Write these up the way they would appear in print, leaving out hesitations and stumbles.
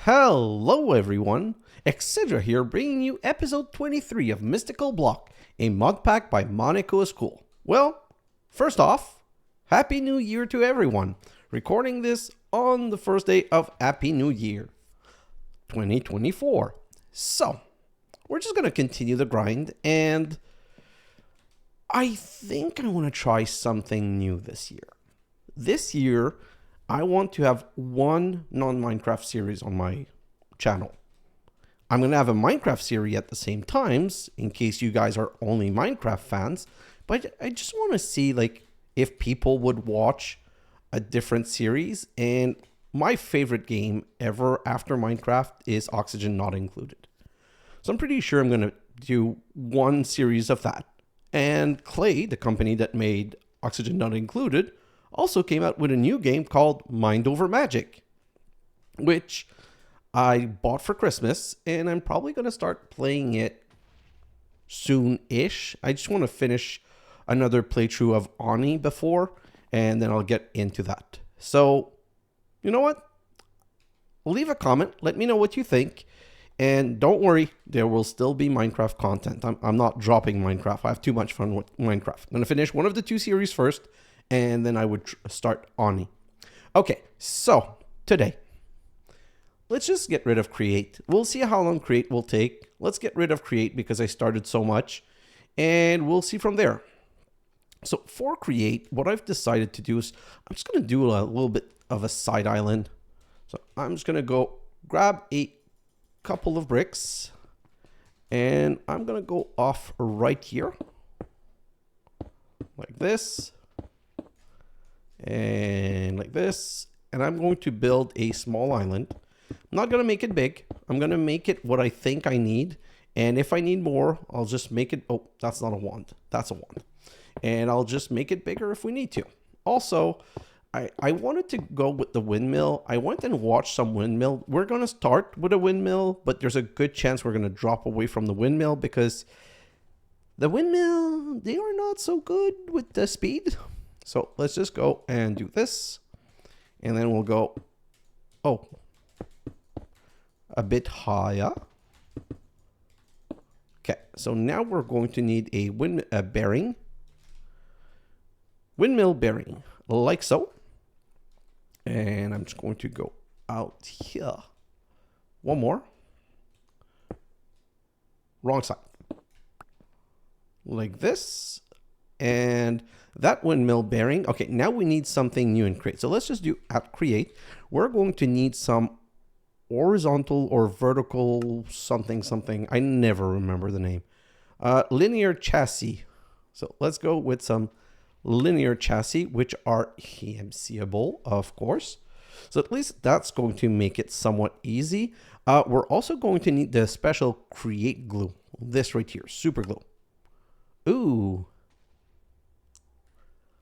Hello everyone, xHedra here bringing you episode 23 of Mystical Block, a Modpack by MonicoIsCool. Well, first off, Happy New Year to everyone. Recording this on the first day of Happy New Year 2024. So, we're just going to continue the grind, and I think I want to try something new this year. This year, I want to have one non-Minecraft series on my channel. I'm going to have a Minecraft series at the same times, in case you guys are only Minecraft fans, but I just want to see if people would watch a different series. And my favorite game ever after Minecraft is Oxygen Not Included. So I'm pretty sure I'm going to do one series of that. And Clay, the company that made Oxygen Not Included, also came out with a new game called Mind Over Magic, which I bought for Christmas, and I'm probably going to start playing it soon-ish. I just want to finish another playthrough of Oni before, and then I'll get into that. So, you know what? Leave a comment. Let me know what you think. And don't worry, there will still be Minecraft content. I'm not dropping Minecraft. I have too much fun with Minecraft. I'm going to finish one of the two series first, and then I would start Oni. Okay, so today, let's just get rid of Create. We'll see how long Create will take. Let's get rid of Create because I started so much, and we'll see from there. So for Create, what I've decided to do is I'm just going to do a little bit of a side island. So I'm just going to go grab a couple of bricks, and I'm going to go off right here like this. And like this, and I'm going to build a small island. I'm not going to make it big. I'm going to make it what I think I need, and if I need more, I'll just make it. Oh, that's not a wand. That's a wand. And I'll just make it bigger if we need to. Also, I wanted to go with the windmill. I went and watched some windmill. We're going to start with a windmill, but there's a good chance we're going to drop away from the windmill because the windmill, they are not so good with the speed. So let's just go and do this, and then we'll go, a bit higher. Okay, so now we're going to need a bearing, windmill bearing, like so. And I'm just going to go out here. One more. Wrong side. Like this. And that windmill bearing. Okay, now we need something new in Create. So let's just do at Create. We're going to need some horizontal or vertical something. I never remember the name. Linear chassis. So let's go with some linear chassis, which are EMCable, of course. So at least that's going to make it somewhat easy. We're also going to need the special Create glue. This right here, super glue. Ooh.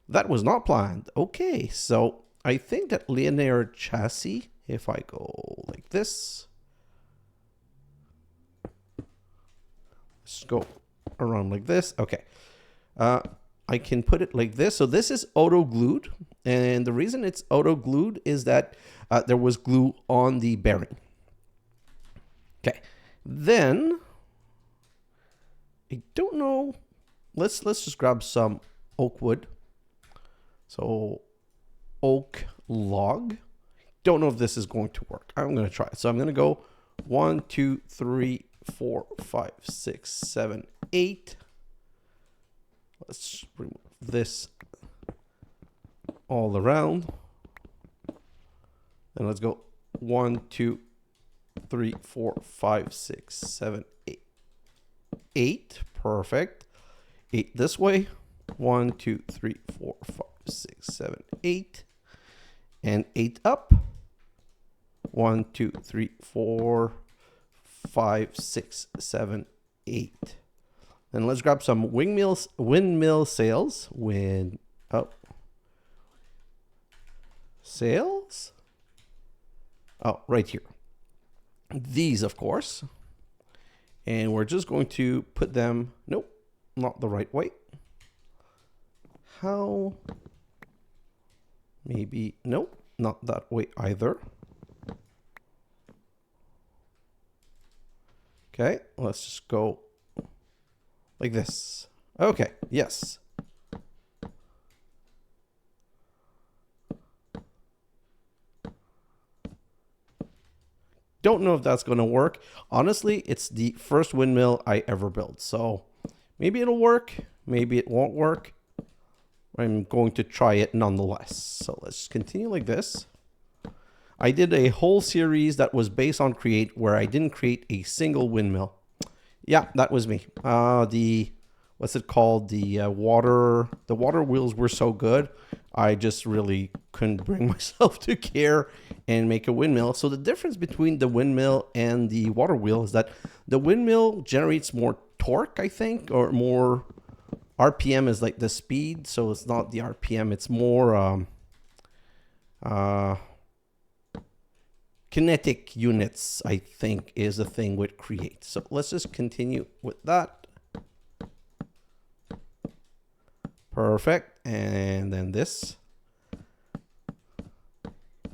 That was not planned. Okay, so I think that linear chassis, if I go like this, let's go around like this. Okay, I can put it like this. So this is auto glued, and the reason it's auto glued is that there was glue on the bearing. Okay, then I don't know. Let's just grab some oak wood. So oak log. Don't know if this is going to work. I'm going to try it. So I'm going to go 1, 2, 3, 4, 5, 6, 7, 8. Let's remove this all around. And let's go 1, 2, 3, 4, 5, 6, 7, 8. 8. Perfect. 8 this way. 1, 2, 3, 4, 5, 6, 7, 8. And 8 up. 1, 2, 3, 4, 5, 6, 7, 8. Then let's grab some windmill sails. Sails? Oh, right here. These, of course. And we're just going to put them, nope, not the right way. How? Maybe, nope, not that way either. Okay, let's just go like this. Okay, yes. Don't know if that's going to work. Honestly, it's the first windmill I ever built. So maybe it'll work. Maybe it won't work. I'm going to try it nonetheless. So let's continue like this. I did a whole series that was based on Create where I didn't create a single windmill. Yeah, that was me. What's it called? The water wheels were so good. I just really couldn't bring myself to care and make a windmill. So the difference between the windmill and the water wheel is that the windmill generates more torque, I think, or more RPM is like the speed. So it's not the RPM. It's more kinetic units, I think, is the thing with Create. So let's just continue with that. Perfect. And then this.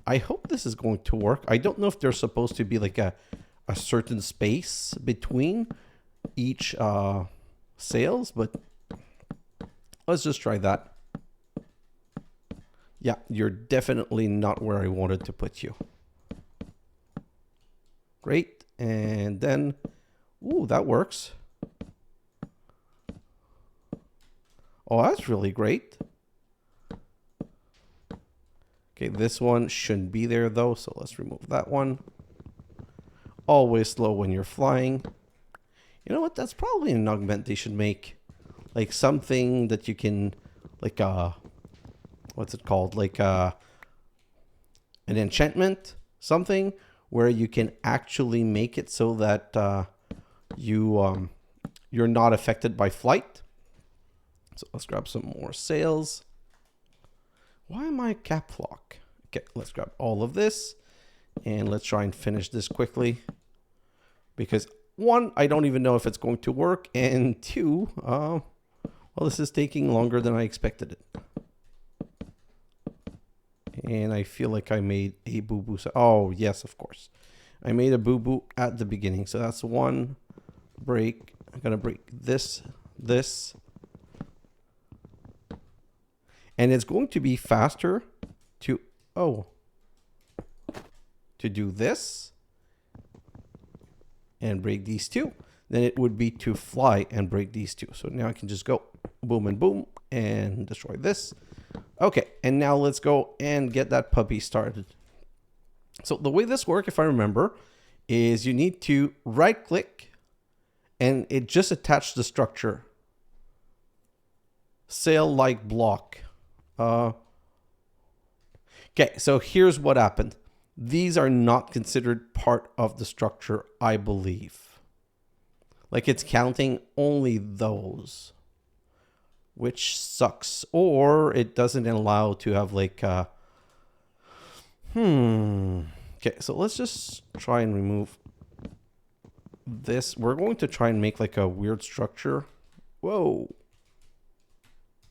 I hope this is going to work. I don't know if there's supposed to be like a certain space between each sails, but let's just try that. Yeah, you're definitely not where I wanted to put you. Great. And then, ooh, that works. Oh, that's really great. Okay, this one shouldn't be there though, so let's remove that one. Always slow when you're flying. You know what? That's probably an augment they should make. Like something that you can, like what's it called? Like an enchantment, something where you can actually make it so that you're not affected by flight. So let's grab some more sails. Why am I cap lock? Okay, let's grab all of this and let's try and finish this quickly. Because one, I don't even know if it's going to work, and two, well, this is taking longer than I expected it. And I feel like I made a boo-boo. Oh, yes, of course. I made a boo-boo at the beginning. So that's one break. I'm going to break this. And it's going to be faster to do this and break these two than it would be to fly and break these two. So now I can just go boom and boom and destroy this. Okay, and now let's go and get that puppy started. So the way this works, if I remember, is you need to right click and it just attached the structure. Sail like block. Okay, so here's what happened. These are not considered part of the structure, I believe. Like it's counting only those, which sucks. Or it doesn't allow to have like Okay, so let's just try and remove this. We're going to try and make like a weird structure. Whoa.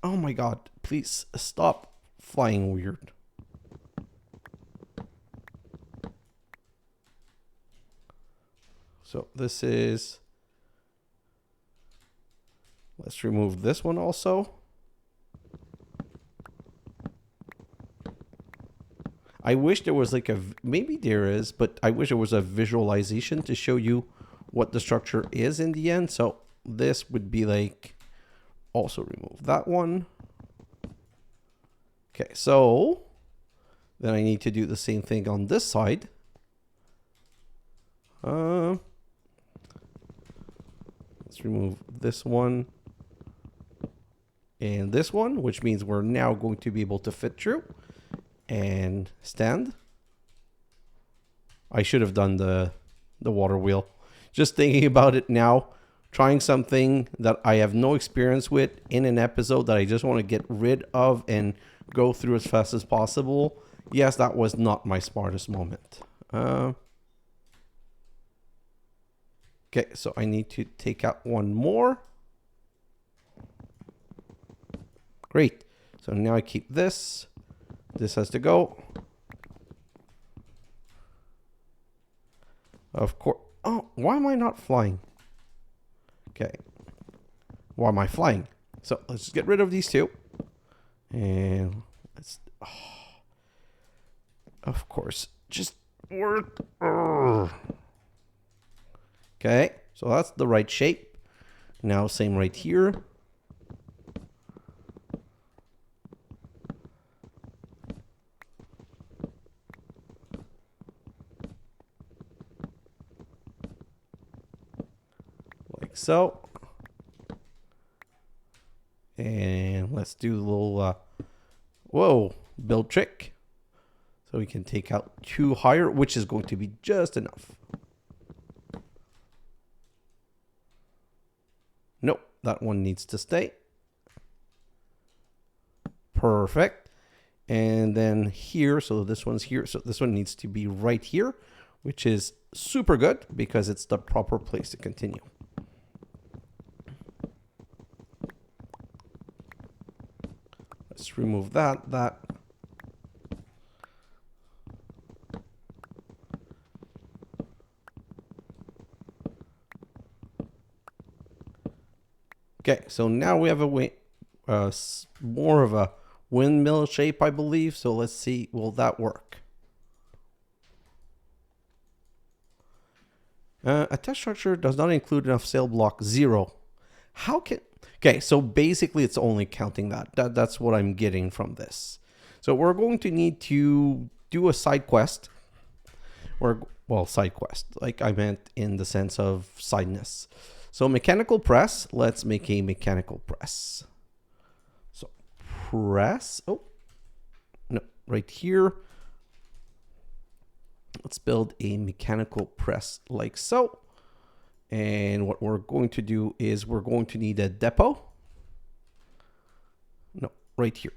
Oh my god, please stop flying weird. So this is, let's remove this one also. I wish there was like maybe there is, but I wish there was a visualization to show you what the structure is in the end. So this would be like, also remove that one. Okay, so then I need to do the same thing on this side. Let's remove this one and this one, which means we're now going to be able to fit through and stand. I should have done the water wheel. Just thinking about it now, trying something that I have no experience with in an episode that I just want to get rid of and go through as fast as possible. Yes, that was not my smartest moment. Okay, so I need to take out one more. Great. So now I keep this. This has to go. Of course. Oh, why am I not flying? Okay. Why am I flying? So let's just get rid of these two. And let's, of course, just work. Okay, so that's the right shape. Now same right here. Like so. And let's do a little, whoa, build trick. So we can take out 2 higher, which is going to be just enough. Nope, that one needs to stay. Perfect. And then here, so this one's here. So this one needs to be right here, which is super good because it's the proper place to continue. Let's remove that. Okay, so now we have more of a windmill shape, I believe. So let's see, will that work? A test structure does not include enough sail block 0. How can... Okay, so basically it's only counting that. That's what I'm getting from this. So we're going to need to do a side quest. Well, side quest, like I meant in the sense of sideness. So mechanical press, let's make a mechanical press. So press, oh, no, right here. Let's build a mechanical press like so. And what we're going to do is we're going to need a depot. No, right here.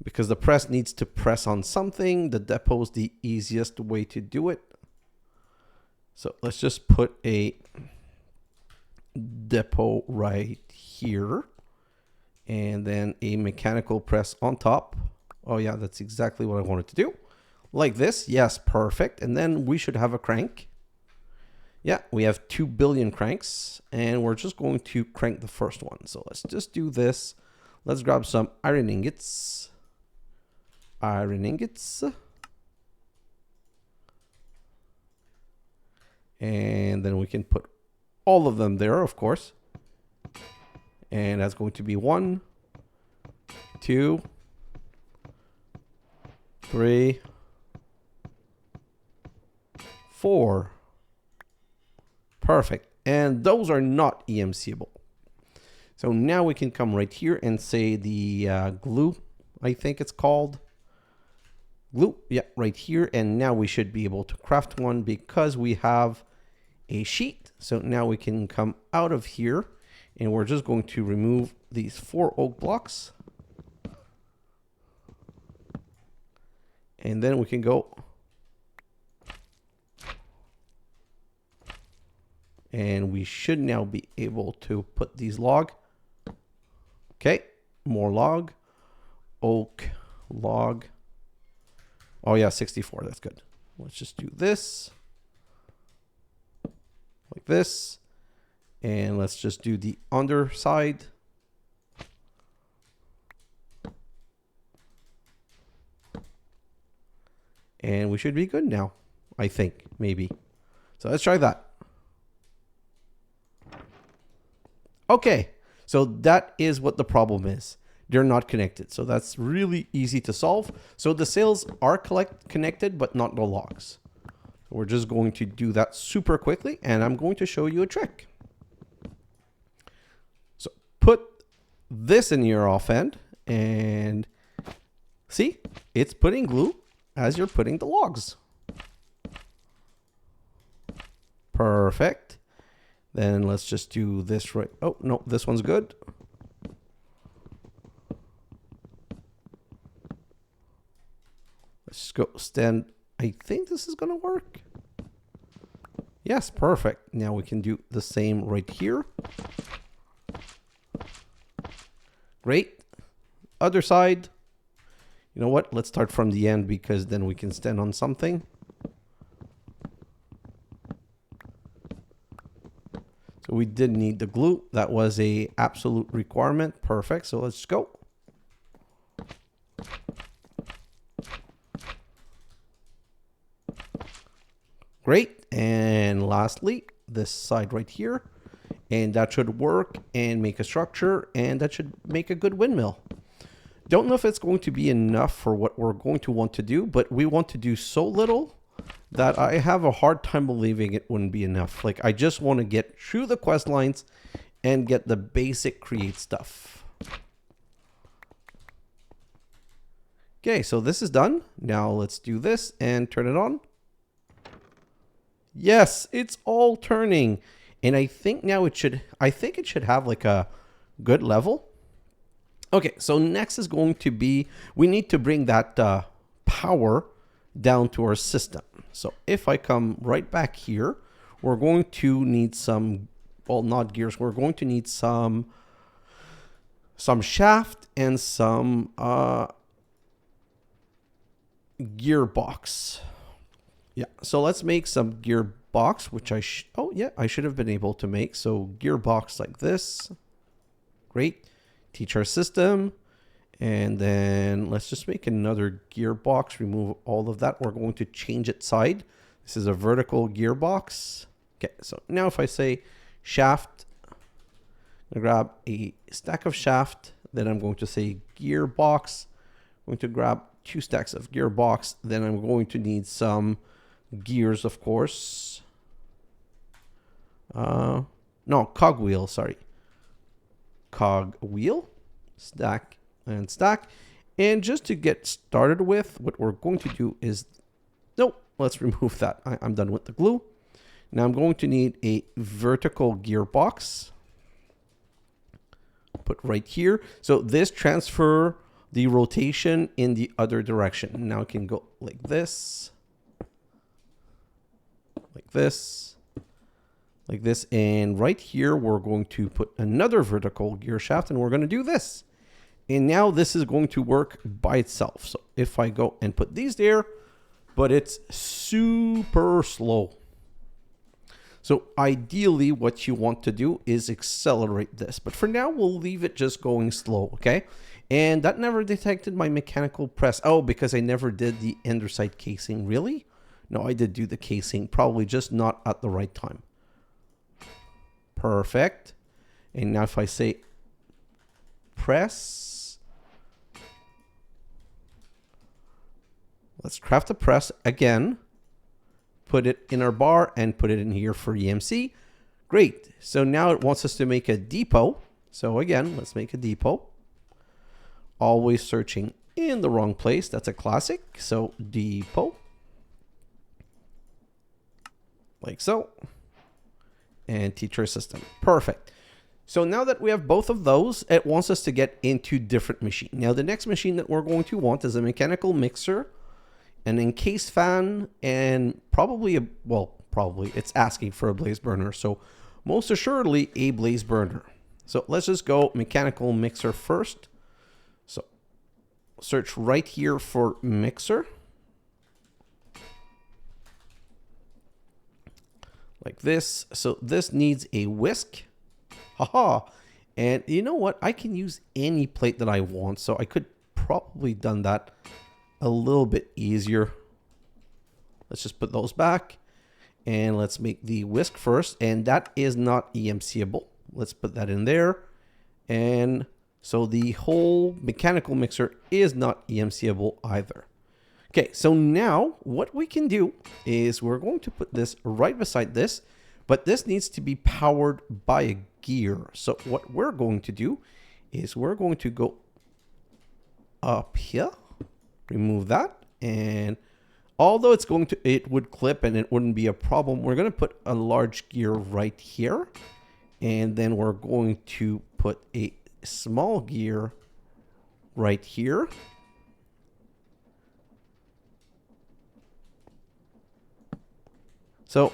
Because the press needs to press on something, the depot is the easiest way to do it. So let's just put a depot right here. And then a mechanical press on top. Oh yeah, that's exactly what I wanted to do. Like this, yes, perfect. And then we should have a crank. Yeah, we have 2 billion cranks, and we're just going to crank the first one. So let's just do this. Let's grab some iron ingots. Iron ingots. And then we can put all of them there, of course. And that's going to be 1, 2, 3, 4. Perfect. And those are not EMCable. So now we can come right here and say the glue, I think it's called. Glue, yeah, right here. And now we should be able to craft one because we have a sheet. So now we can come out of here and we're just going to remove these 4 oak blocks. And then we can go. And we should now be able to put these log. Okay, more log. Oak, log. Oh yeah, 64, that's good. Let's just do this. Like this. And let's just do the underside. And we should be good now, I think, maybe. So let's try that. Okay, so that is what the problem is. They're not connected. So that's really easy to solve. So the sails are connected, but not the logs. We're just going to do that super quickly, and I'm going to show you a trick. So put this in your off end, and see, it's putting glue as you're putting the logs. Perfect. Then let's just do this right. Oh, no, this one's good. Let's just go stand. I think this is going to work. Yes, perfect. Now we can do the same right here. Great. Other side. You know what? Let's start from the end because then we can stand on something. So we did need the glue. That was a absolute requirement. Perfect. So let's go. Great. And lastly, this side right here. And that should work and make a structure, and that should make a good windmill. Don't know if it's going to be enough for what we're going to want to do, but we want to do so little that I have a hard time believing it wouldn't be enough. Like, I just want to get through the quest lines and get the basic create stuff. Okay, so this is done. Now let's do this and turn it on. Yes, it's all turning. And I think now it should have like a good level. Okay, so next is going to be, we need to bring that power down to our system. So if I come right back here, we're going to need some, well, not gears, we're going to need some shaft and some gearbox. Yeah, so let's make some gearbox, which I should have been able to make. So gearbox like this. Great. Teach our system. And then let's just make another gearbox. Remove all of that. We're going to change its side. This is a vertical gearbox. Okay, so now if I say shaft, I'm going to grab a stack of shaft. Then I'm going to say gearbox. I'm going to grab 2 stacks of gearbox. Then I'm going to need some gears, of course. No, cogwheel, sorry. Cogwheel, stack and stack. And just to get started with, what we're going to do is, nope, let's remove that. I'm done with the glue. Now I'm going to need a vertical gearbox. Put right here. So this transfer the rotation in the other direction. Now it can go like this. Like this, like this, and right here we're going to put another vertical gear shaft, and we're going to do this. And now this is going to work by itself. So if I go and put these there, but it's super slow. So ideally what you want to do is accelerate this, but for now we'll leave it just going slow, okay? And that never detected my mechanical press. Oh, because I never did the underside casing, really? No, I did do the casing, probably just not at the right time. Perfect. And now if I say press, let's craft a press again, put it in our bar and put it in here for EMC. Great. So now it wants us to make a depot. So again, let's make a depot. Always searching in the wrong place. That's a classic. So depot. Like so, and teacher system. Perfect. So now that we have both of those, it wants us to get into different machine. Now the next machine that we're going to want is a mechanical mixer, an encased fan, and probably it's asking for a blaze burner. So most assuredly a blaze burner. So let's just go mechanical mixer first. So search right here for mixer. Like this. So this needs a whisk. Haha. And you know what? I can use any plate that I want. So I could probably done that a little bit easier. Let's just put those back. And let's make the whisk first. And that is not EMCable. Let's put that in there. And so the whole mechanical mixer is not EMCable either. Okay, so now what we can do is we're going to put this right beside this, but this needs to be powered by a gear. So what we're going to do is we're going to go up here, remove that, and although it would clip and it wouldn't be a problem, we're going to put a large gear right here, and then we're going to put a small gear right here. So,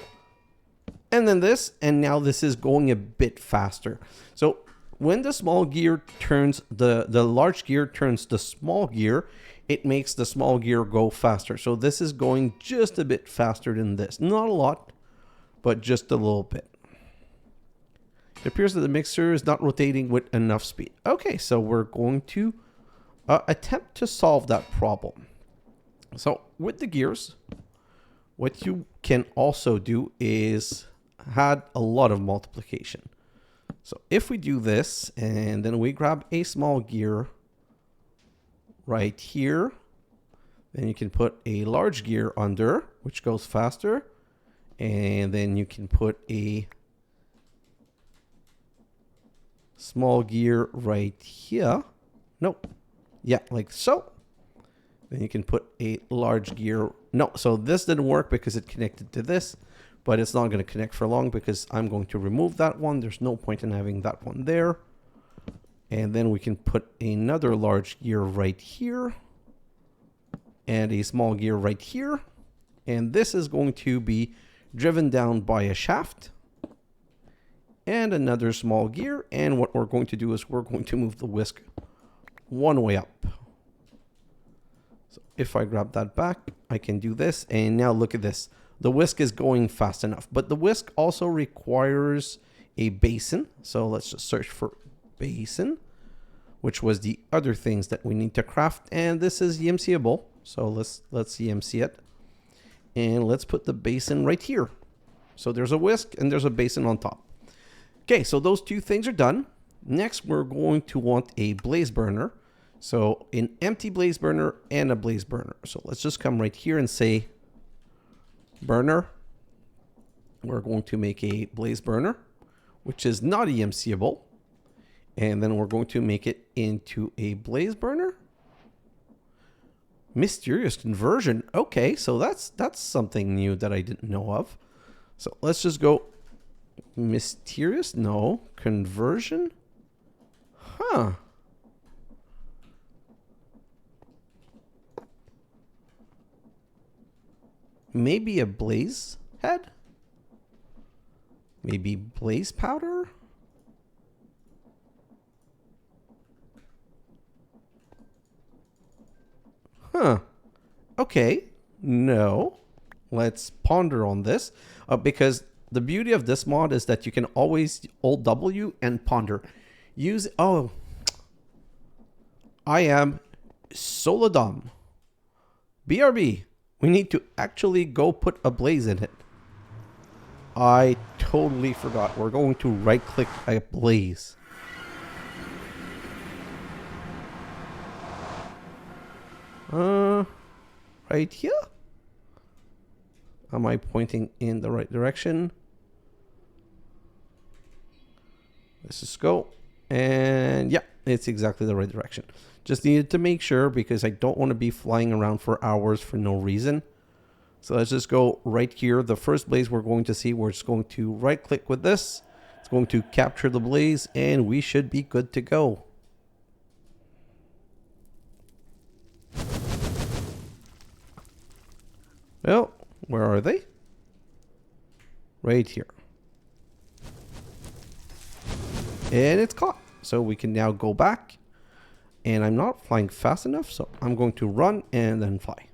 and then this, and now this is going a bit faster. So when the small gear turns, the large gear turns the small gear, it makes the small gear go faster. So this is going just a bit faster than this. Not a lot, but just a little bit. It appears that the mixer is not rotating with enough speed. Okay, so we're going to attempt to solve that problem. So with the gears, what you can also do is add a lot of multiplication. So if we do this and then we grab a small gear right here, then you can put a large gear under, which goes faster. And then you can put a small gear right here. Nope. Yeah, like so. Then you can put a large gear. No, so this didn't work because it connected to this, but it's not going to connect for long because I'm going to remove that one. There's no point in having that one there. And then we can put another large gear right here and a small gear right here. And this is going to be driven down by a shaft and another small gear. And what we're going to do is we're going to move the whisk one way up. So if I grab that back, I can do this. And now look at this. The whisk is going fast enough, but the whisk also requires a basin. So let's just search for basin, which was the other things that we need to craft. And this is EMCable. So let's EMC it. And let's put the basin right here. So there's a whisk and there's a basin on top. Okay, so those two things are done. Next, we're going to want a blaze burner. So an empty blaze burner and a blaze burner. So let's just come right here and say burner. We're going to make a blaze burner, which is not EMCable. And then we're going to make it into a blaze burner. Mysterious conversion. Okay, so that's something new that I didn't know of. So let's just go mysterious. No, conversion. Huh. Maybe a blaze head? Maybe blaze powder? Huh. Okay. No. Let's ponder on this. Because the beauty of this mod is that you can always hold W and ponder. Use... Oh. I am so dumb. BRB. We need to actually go put a blaze in it. I totally forgot. We're going to right-click a blaze. Right here? Am I pointing in the right direction? Let's just go. And yeah, it's exactly the right direction. Just needed to make sure because I don't want to be flying around for hours for no reason. So let's just go right here. The first blaze we're going to see, we're just going to right click with this. It's going to capture the blaze and we should be good to go. Well, where are they? Right here. And it's caught. So we can now go back. And I'm not flying fast enough, so I'm going to run and then fly.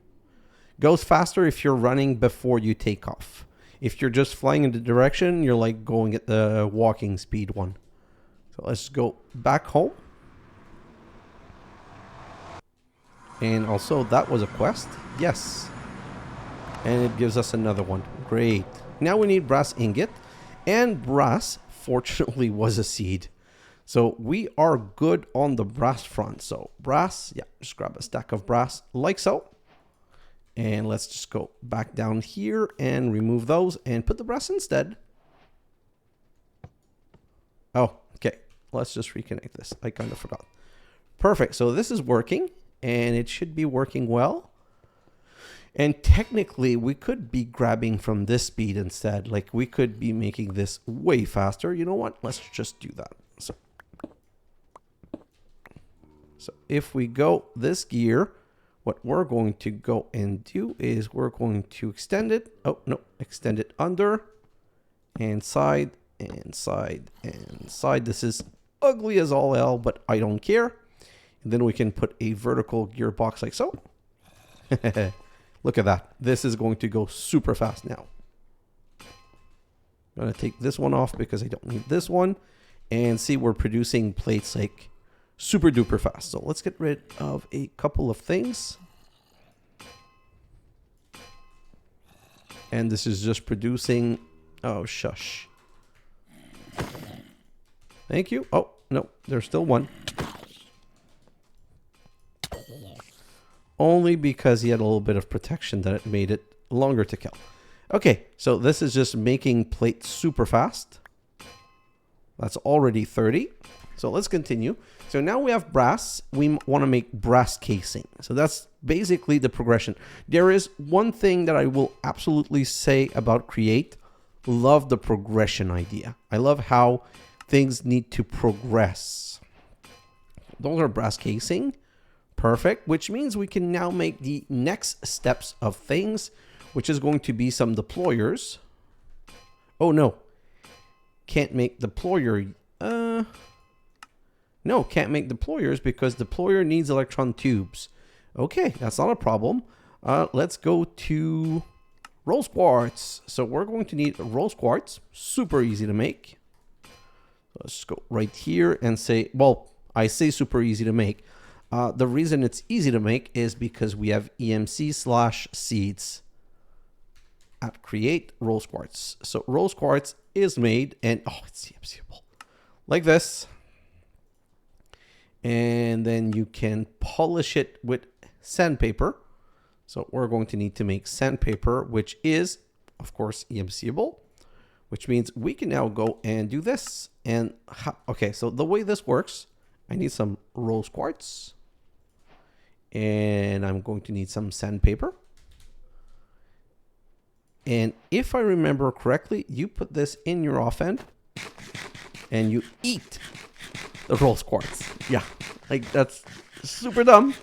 Goes faster if you're running before you take off. If you're just flying in the direction, you're like going at the walking speed one. So let's go back home. And also, that was a quest. Yes. And it gives us another one. Great. Now we need brass ingot. And brass, fortunately, was a seed. So we are good on the brass front. So brass, yeah, just grab a stack of brass like so. And let's just go back down here and remove those and put the brass instead. Oh, okay. Let's just reconnect this. I kind of forgot. Perfect. So this is working and it should be working well. And technically we could be grabbing from this speed instead. Like we could be making this way faster. You know what? Let's just do that. So if we go this gear, what we're going to go and do is we're going to extend it. Oh, no, extend it under and side and side and side. This is ugly as all hell, but I don't care. And then we can put a vertical gearbox like so. Look at that. This is going to go super fast now. I'm going to take this one off because I don't need this one. And see, we're producing plates like super duper fast. So let's get rid of a couple of things. And this is just producing, oh, shush. Thank you. Oh, no, there's still one. Only because he had a little bit of protection that it made it longer to kill. Okay, so this is just making plates super fast. That's already 30. So let's continue. So now we have brass. We want to make brass casing. So that's basically the progression. There is one thing that I will absolutely say about Create. Love the progression idea. I love how things need to progress. Those are brass casing. Perfect. Which means we can now make the next steps of things, which is going to be some deployers. Oh, no. Can't make deployer. No, can't make deployers because deployer needs electron tubes. Okay, that's not a problem. Let's go to rose quartz. So we're going to need rose quartz. Super easy to make. Let's just go right here and say, well, I say super easy to make. The reason it's easy to make is because we have EMC/seeds at create rose quartz. So rose quartz is made and, oh, it's CMCable. Like this. And then you can polish it with sandpaper. So we're going to need to make sandpaper, which is, of course, EMCable, which means we can now go and do this. And, okay, so the way this works, I need some rose quartz. And I'm going to need some sandpaper. And if I remember correctly, you put this in your offhand and you eat the rose quartz. Yeah, like that's super dumb,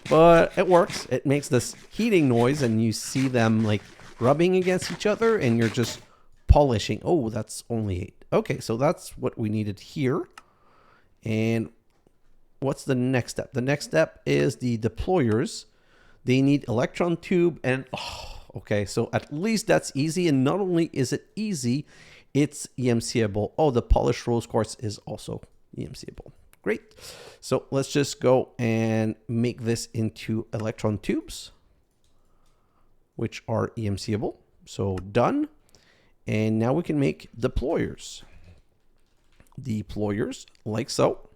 but it works. It makes this heating noise and you see them like rubbing against each other and you're just polishing. Oh, that's only 8. Okay, so that's what we needed here. And what's the next step? The next step is the deployers. They need electron tube and, oh, okay, so at least that's easy. And not only is it easy, it's EMCable. Oh, the polished rose quartz is also EMCable. Great. So let's just go and make this into electron tubes, which are EMCable. So done. And now we can make deployers. Deployers like so.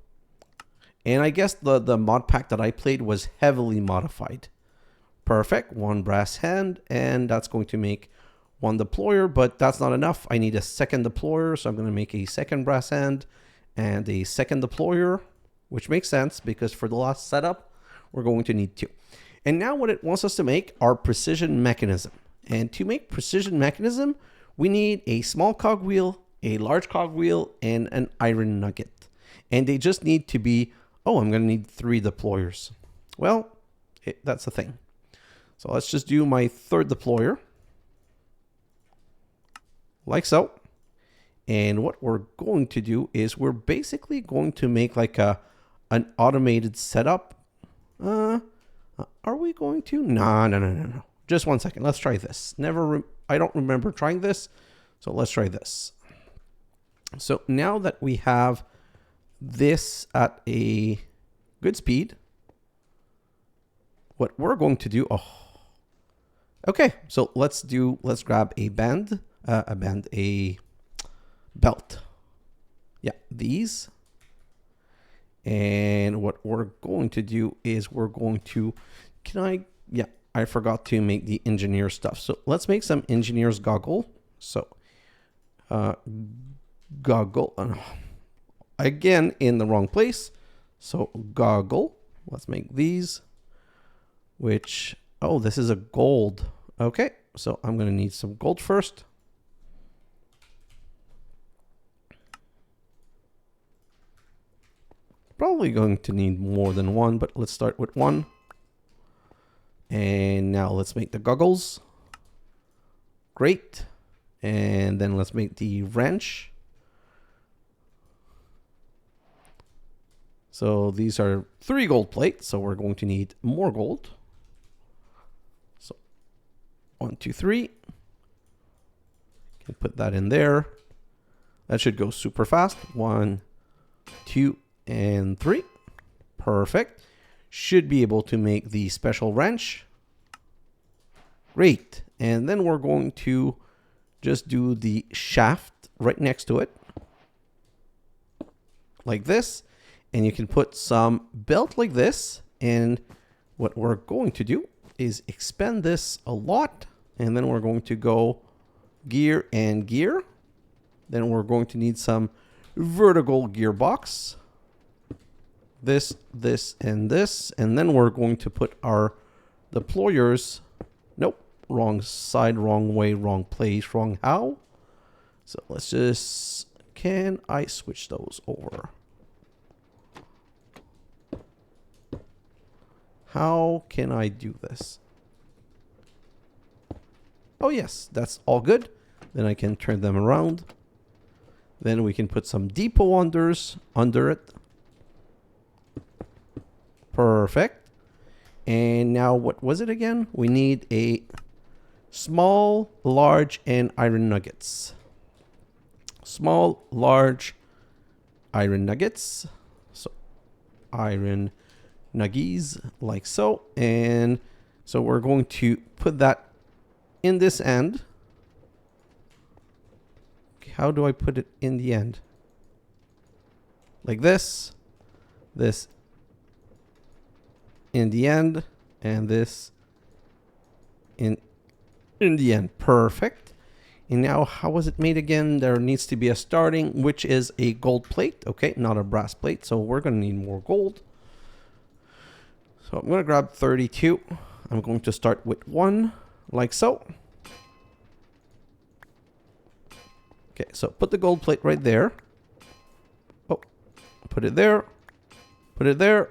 And I guess the mod pack that I played was heavily modified. Perfect. One brass hand, and that's going to make one deployer, but that's not enough. I need a second deployer, so I'm going to make a second brass hand and a second deployer, which makes sense because for the last setup, we're going to need 2. And now what it wants us to make are precision mechanism. And to make precision mechanism, we need a small cogwheel, a large cogwheel, and an iron nugget. And they just need to be, oh, I'm going to need 3 deployers. Well, that's the thing. So let's just do my third deployer. Like so. And what we're going to do is we're basically going to make like an automated setup. Are we going to? No. Just one second. Let's try this. I don't remember trying this. So let's try this. So now that we have this at a good speed, what we're going to do, okay, so let's grab a belt. Yeah, these. And what we're going to do is we're going to, I forgot to make the engineer stuff. So let's make some engineer's goggle. So goggle, again, in the wrong place. So goggle, let's make these, which, oh, this is a gold. Okay, so I'm going to need some gold first. Probably going to need more than one, but let's start with 1. And now let's make the goggles. Great. And then let's make the wrench. So these are 3 gold plates, so we're going to need more gold. So 1, 2, 3. Can put that in there. That should go super fast. 1, 2, and 3. Perfect. Should be able to make the special wrench. Great. And then we're going to just do the shaft right next to it. Like this. And you can put some belt like this. And what we're going to do is expand this a lot. And then we're going to go gear and gear. Then we're going to need some vertical gearbox. This, and this. And then we're going to put our deployers. Nope. Wrong side, wrong way, wrong place, wrong how. So let's just... Can I switch those over? How can I do this? Oh yes, that's all good. Then I can turn them around. Then we can put some depot unders under it. Perfect. And now what was it again? We need a small, large, and iron nuggets. Small, large, iron nuggets. So iron nuggies like so. And so we're going to put that in this end. How do I put it in the end? Like this. This in the end. And this in the end. Perfect. And now how was it made again? There needs to be a starting, which is a gold plate. Okay, not a brass plate. So we're going to need more gold. So I'm going to grab 32. I'm going to start with 1, like so. Okay, so put the gold plate right there. Oh, put it there. Put it there.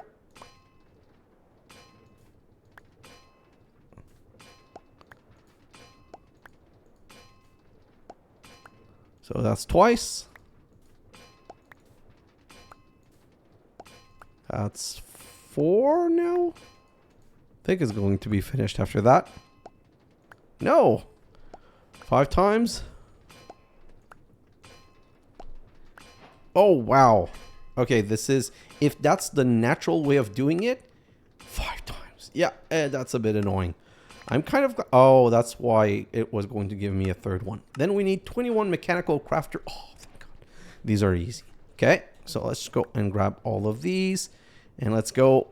So that's twice. That's 4 now. I think it's going to be finished after that. No. 5 times. Oh, wow. Okay, this is... If that's the natural way of doing it, 5 times. Yeah, that's a bit annoying. I'm kind of... Oh, that's why it was going to give me a third one. Then we need 21 mechanical crafter. Oh, thank God. These are easy. Okay, so let's go and grab all of these. And let's go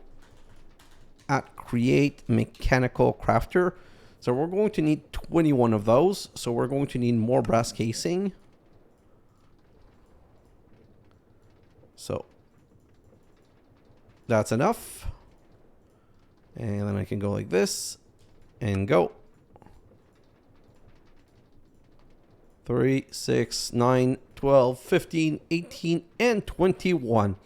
at create mechanical crafter. So we're going to need 21 of those. So we're going to need more brass casing. So that's enough. And then I can go like this and go. 3, 6, 9, 12, 15, 18, and 21.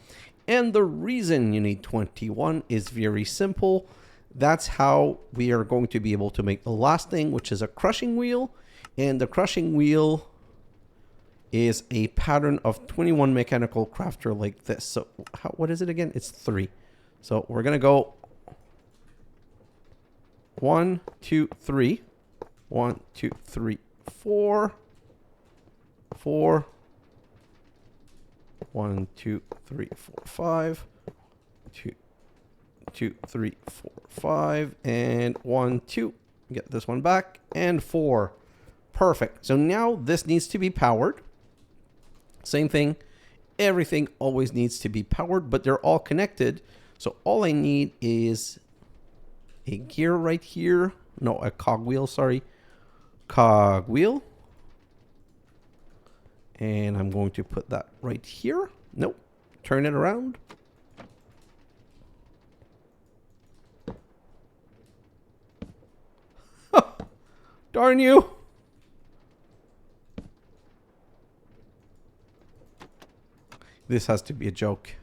And the reason you need 21 is very simple. That's how we are going to be able to make the last thing, which is a crushing wheel. And the crushing wheel is a pattern of 21 mechanical crafter like this. So what is it again? It's 3. So we're going to go 1, 2, 3. 1, 2, 3, 4. 4. 1, 2, 3, 4, 5. 2, 3, 4, 5. And 1, 2. Get this one back. And 4. Perfect. So now this needs to be powered. Same thing. Everything always needs to be powered, but they're all connected. So all I need is a gear right here. No, a cogwheel, sorry. Cogwheel. And I'm going to put that right here. Nope. Turn it around. Darn you. This has to be a joke.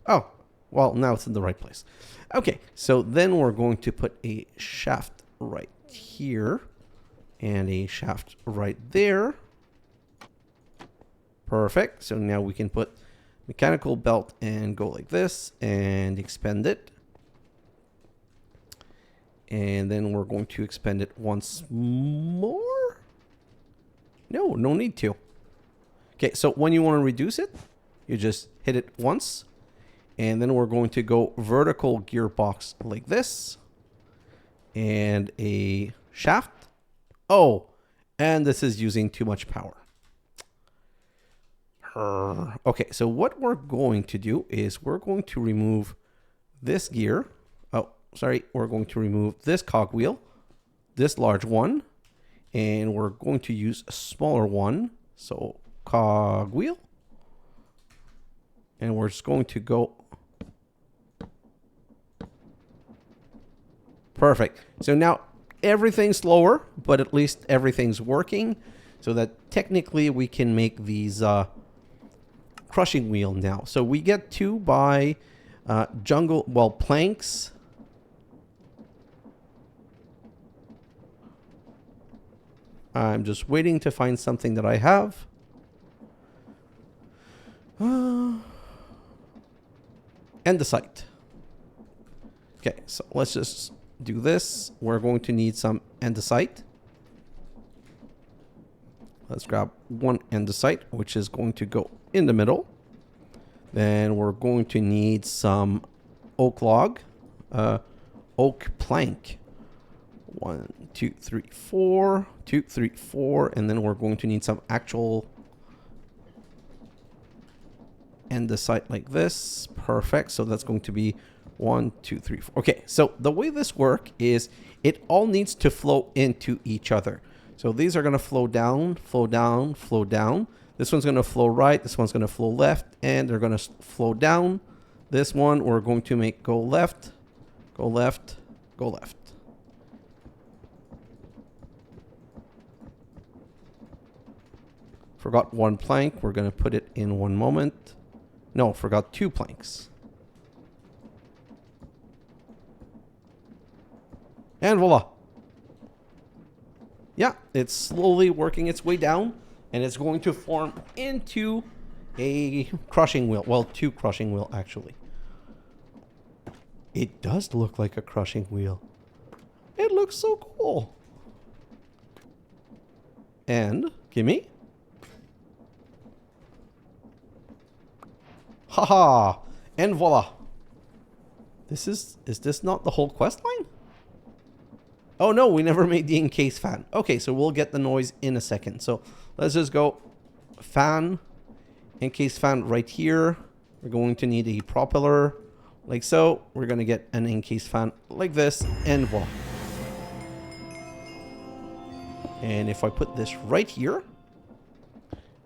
Oh, well, now it's in the right place. Okay, so then we're going to put a shaft right here and a shaft right there. Perfect. So now we can put mechanical belt and go like this and expand it. And then we're going to expand it once more. No, no need to. Okay, so when you want to reduce it, you just hit it once. And then we're going to go vertical gearbox like this. And a shaft. Oh, and this is using too much power. Okay, so what we're going to do is we're going to remove this gear. Oh, sorry. We're going to remove this cogwheel, this large one, and we're going to use a smaller one. So cogwheel. And we're just going to go. Perfect. So now everything's slower, but at least everything's working so that technically we can make these crushing wheel now. So we get 2 by planks. I'm just waiting to find something that I have. Andesite. Okay, so let's just do this. We're going to need some andesite. Let's grab 1 andesite, which is going to go in the middle. Then we're going to need some oak log, oak plank. 1, 2, 3, 4, 2, 3, 4, and then we're going to need some actual andesite like this. Perfect. So that's going to be 1, 2, 3, 4. Okay, so the way this works is it all needs to flow into each other. So these are going to flow down, flow down, flow down. This one's going to flow right. This one's going to flow left, and they're going to flow down. This one we're going to make go left, go left, go left. Forgot 1 plank. We're going to put it in 1 moment. No, forgot 2 planks. And voila. Yeah, it's slowly working its way down, and it's going to form into a crushing wheel. Well, 2 crushing wheel, actually. It does look like a crushing wheel. It looks so cool. And, gimme. Haha. And voila. Is this not the whole quest line? Oh no, we never made the encased fan. Okay, so we'll get the noise in a second. So let's just go fan, encased fan right here. We're going to need a propeller like so. We're going to get an encased fan like this, and voila. And if I put this right here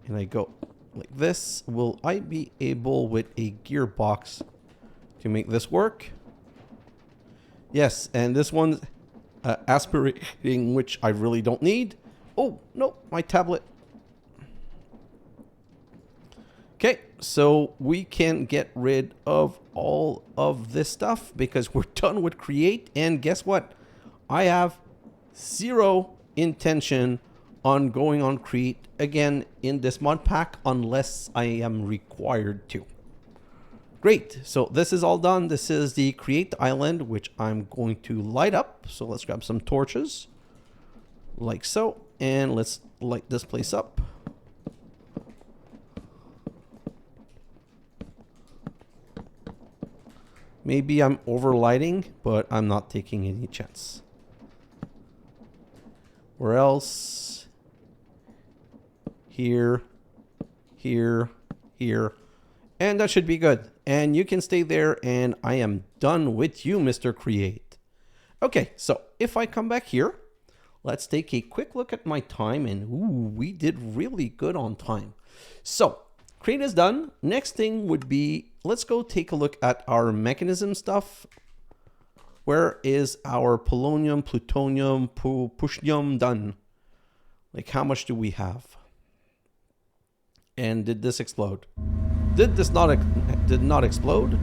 and I go like this, will I be able with a gearbox to make this work? Yes, and this one's aspirating, which I really don't need. Oh, no, my tablet. Okay, so we can get rid of all of this stuff because we're done with create. And guess what? I have 0 intention on going on create again in this mod pack unless I am required to. Great, so this is all done. This is the create island, which I'm going to light up. So let's grab some torches like so, and let's light this place up. Maybe I'm overlighting, but I'm not taking any chance. Where else? Here, here, here. And that should be good. And you can stay there, and I am done with you, Mr. Create. Okay, so if I come back here, let's take a quick look at my time, and ooh, we did really good on time. So, create is done. Next thing would be, let's go take a look at our mechanism stuff. Where is our polonium, plutonium, pushnium done? Like, how much do we have? And did this explode? Did not explode?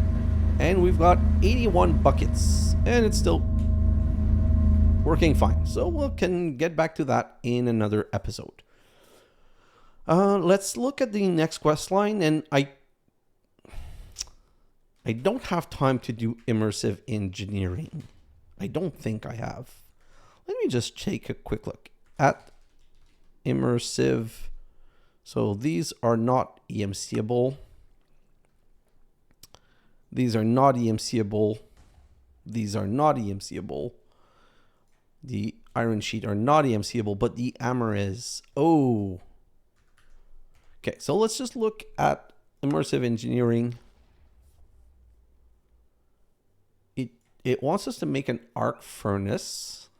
And we've got 81 buckets, and it's still working fine. So we can get back to that in another episode. Let's look at the next quest line, and I don't have time to do immersive engineering. I don't think I have. Let me just take a quick look at immersive. So these are not EMCable. These are not EMCable. These are not EMCable. The iron sheet are not EMCable, but the hammer is. Oh. Okay, so let's just look at Immersive Engineering. It wants us to make an arc furnace,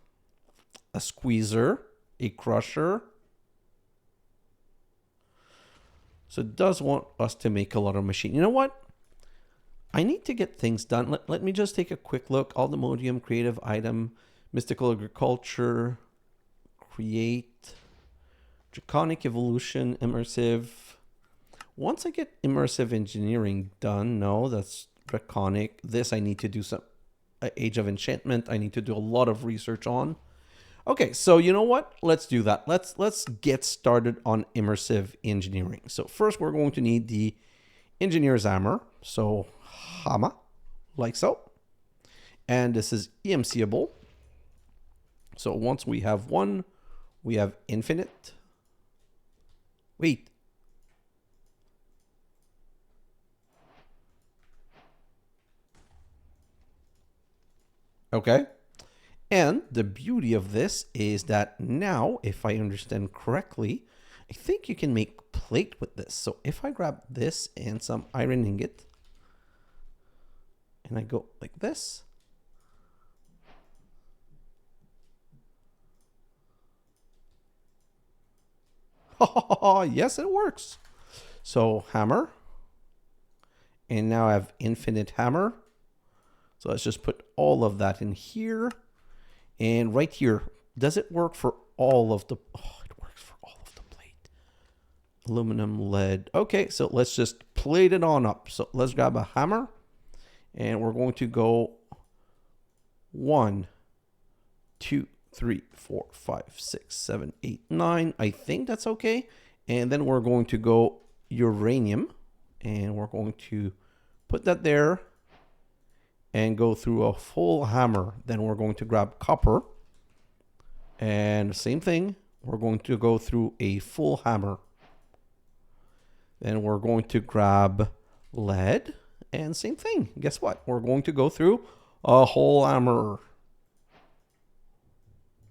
a squeezer, a crusher. So it does want us to make a lot of machine. You know what? I need to get things done. Let me just take a quick look. Aldemodium, creative item, mystical agriculture, create, draconic evolution, immersive. Once I get immersive engineering done, no, that's draconic. This I need to do some Age of Enchantment. I need to do a lot of research on. Okay, so you know what? Let's do that. Let's get started on immersive engineering. So first we're going to need the engineer's hammer. So hammer, like so. And this is EMCable. So once we have one, we have infinite. Wait. Okay. And the beauty of this is that now, if I understand correctly, I think you can make plate with this. So if I grab this and some iron ingot, and I go like this, yes, it works. So hammer, and now I have infinite hammer. So let's just put all of that in here. And right here, does it work for all of the... Oh, it works for all of the plate. Aluminum, lead. Okay, so let's just plate it on up. So let's grab a hammer. And we're going to go 1, 2, 3, 4, 5, 6, 7, 8, 9. I think that's okay. And then we're going to go uranium. And we're going to put that there. And go through a full hammer. Then we're going to grab copper. And same thing. We're going to go through a full hammer. Then we're going to grab lead. And same thing. Guess what? We're going to go through a whole hammer.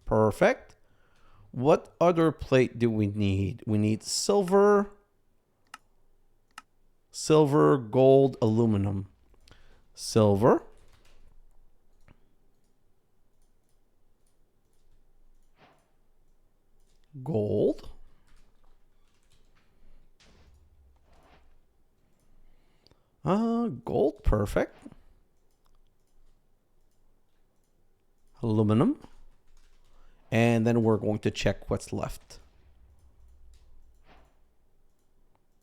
Perfect. What other plate do we need? We need silver, gold, aluminum. Silver. Gold. Gold, perfect. Aluminum. And then we're going to check what's left.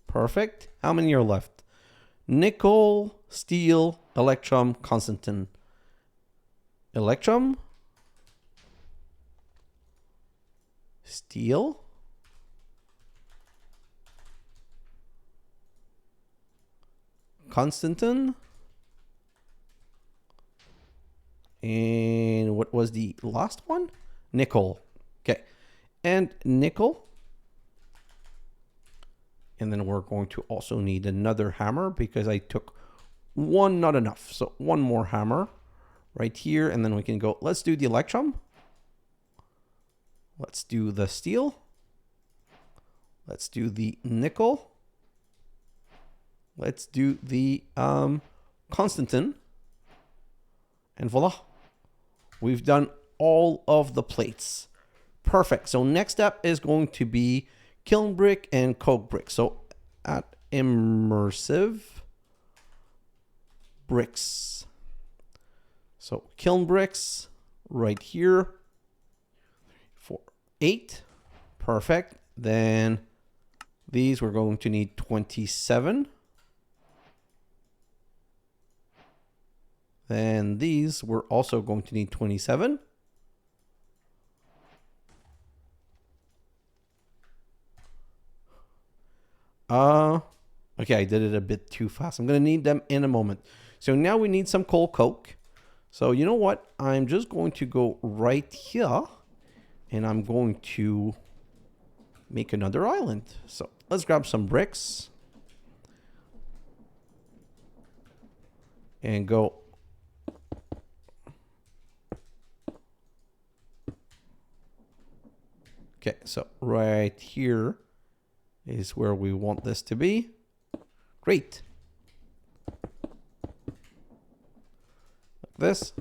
Perfect. How many are left? Nickel, steel, electrum, constantin. Electrum. Steel. Constantin. And what was the last one? Nickel. Okay. And nickel. And then we're going to also need another hammer because I took one, not enough. So one more hammer right here. And then we can go, let's do the electrum. Let's do the steel. Let's do the nickel. Let's do the constantin. And voila. We've done all of the plates. Perfect. So next step is going to be kiln brick and coke brick. So at immersive bricks. So kiln bricks right here. 4, 8. Perfect. Then these we're going to need 27. Then these we're also going to need 27. Okay, I did it a bit too fast. I'm going to need them in a moment. So now we need some coal coke. So you know what? I'm just going to go right here and I'm going to make another island. So let's grab some bricks and go. Okay, so right here is where we want this to be. Great. Like this.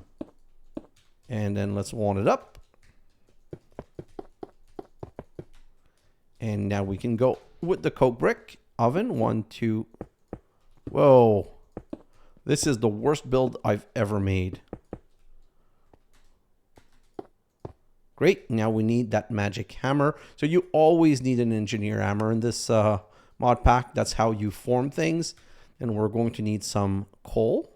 And then let's warm it up. And now we can go with the coke brick oven. 1, 2. Whoa. This is the worst build I've ever made. Great. Now we need that magic hammer. So you always need an engineer hammer in this mod pack. That's how you form things. And we're going to need some coal.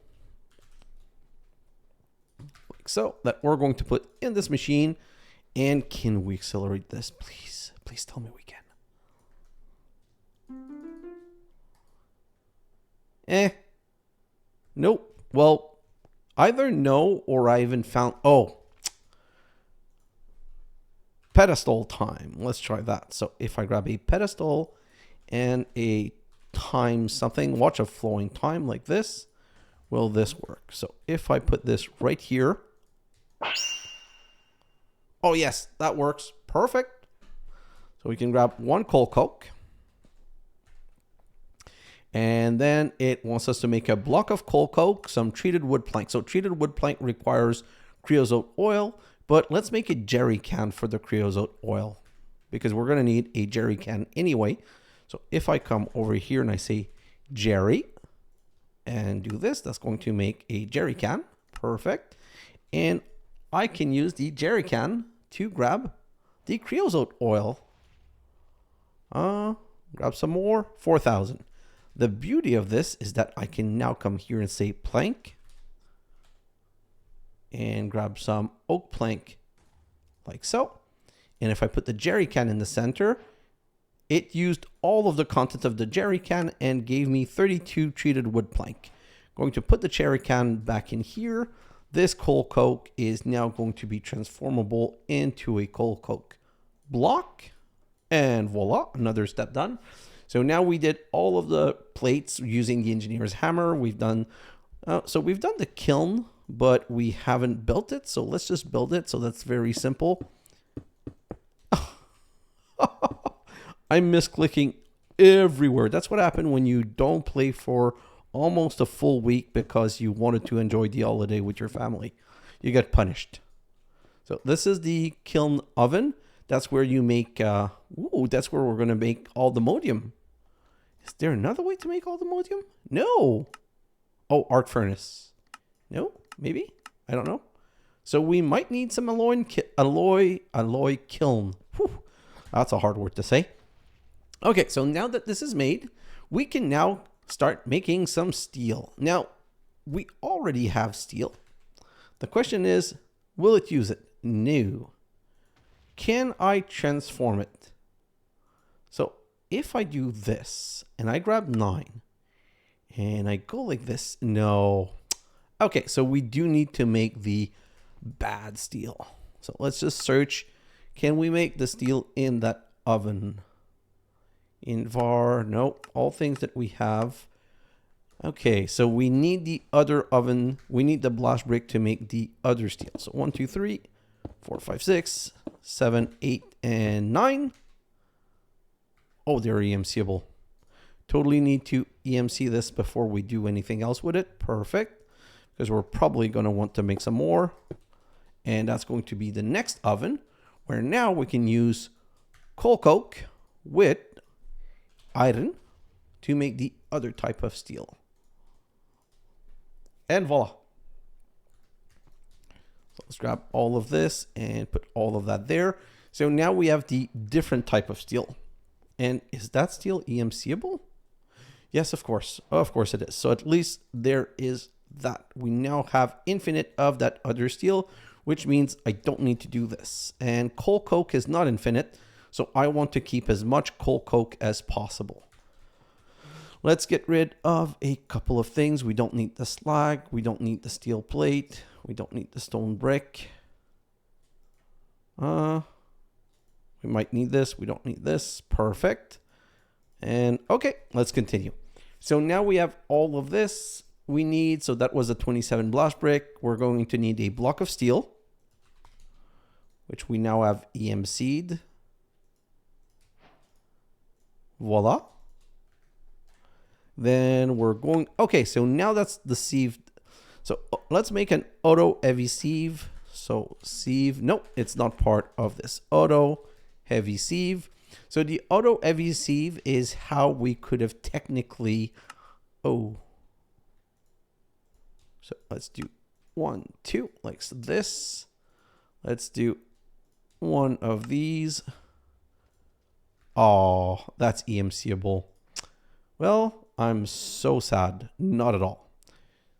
Like so. That we're going to put in this machine. And can we accelerate this, please? Please tell me we can. Nope. Well, either no or I even found... Oh. Pedestal time. Let's try that. So if I grab a pedestal and a time something, watch a flowing time like this, will this work? So if I put this right here. Oh yes, that works. Perfect. So we can grab one coal coke. And then it wants us to make a block of coal coke, some treated wood plank. So treated wood plank requires creosote oil, but let's make a jerry can for the creosote oil because we're going to need a jerry can anyway. So if I come over here and I say jerry and do this, that's going to make a jerry can. Perfect. And I can use the jerry can to grab the creosote oil. Grab some more, 4,000. The beauty of this is that I can now come here and say plank and grab some oak plank like so. And if I put the jerry can in the center, it used all of the content of the jerry can and gave me 32 treated wood plank. Going to put the jerry can back in here. This coal coke is now going to be transformable into a coal coke block. And voila, another step done. So now we did all of the plates using the engineer's hammer. We've done, we've done the kiln, but we haven't built it. So let's just build it. So that's very simple. I'm misclicking everywhere. That's what happened when you don't play for almost a full week because you wanted to enjoy the holiday with your family. You get punished. So this is the kiln oven. That's where you make, that's where we're going to make all the modium. Is there another way to make all the modium? No. Oh, arc furnace. No, maybe? I don't know. So we might need some alloy kiln. Whew. That's a hard word to say. Okay, so now that this is made, we can now start making some steel. Now, we already have steel. The question is, will it use it? No. Can I transform it? So if I do this and I grab 9 and I go like this, no. Okay, so we do need to make the bad steel. So let's just search. Can we make the steel in that oven? In var, nope, all things that we have. Okay, so we need the other oven. We need the blast brick to make the other steel. So 1, 2, 3, 4, 5, 6, 7, 8, and 9. Oh, they're EMCable. Totally need to EMC this before we do anything else with it. Perfect. Because we're probably going to want to make some more. And that's going to be the next oven, where now we can use coal coke with iron to make the other type of steel. And voila. So let's grab all of this and put all of that there. So now we have the different type of steel. And is that steel EMCable? Yes, of course. Of course it is. So at least there is that. We now have infinite of that other steel, which means I don't need to do this. And coal coke is not infinite, so I want to keep as much coal coke as possible. Let's get rid of a couple of things. We don't need the slag. We don't need the steel plate. We don't need the stone brick. We might need this. We don't need this. Perfect. And okay, let's continue. So now we have all of this we need. So that was a 27 blast brick. We're going to need a block of steel, which we now have EM-seed. Voila. Then we're going, okay, so now that's the sieve. So let's make an auto heavy sieve. So sieve, nope, it's not part of this auto heavy sieve. So the auto heavy sieve is how we could have technically, so let's do 1, 2, like this. Let's do one of these. Oh, that's EM-seeable. Well, I'm so sad. Not at all.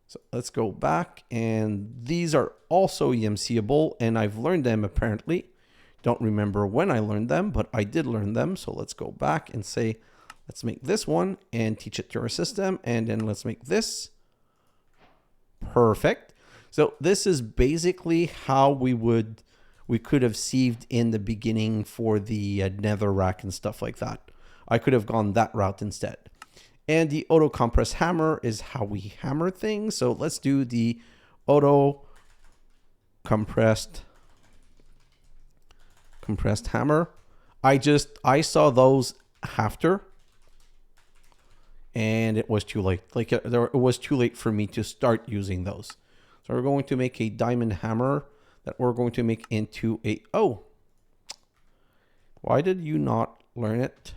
So let's go back, and these are also EM-seeable, and I've learned them apparently. Don't remember when I learned them, but I did learn them. So let's go back and say, let's make this one and teach it to our system, and then let's make this. Perfect. So this is basically how we could have sieved in the beginning for the nether rack and stuff like that. I could have gone that route instead. And the auto compress hammer is how we hammer things. So let's do the auto compressed hammer. I saw those after, and it was too late. Like it was too late for me to start using those. So we're going to make a diamond hammer that we're going to make into a, oh, why did you not learn it?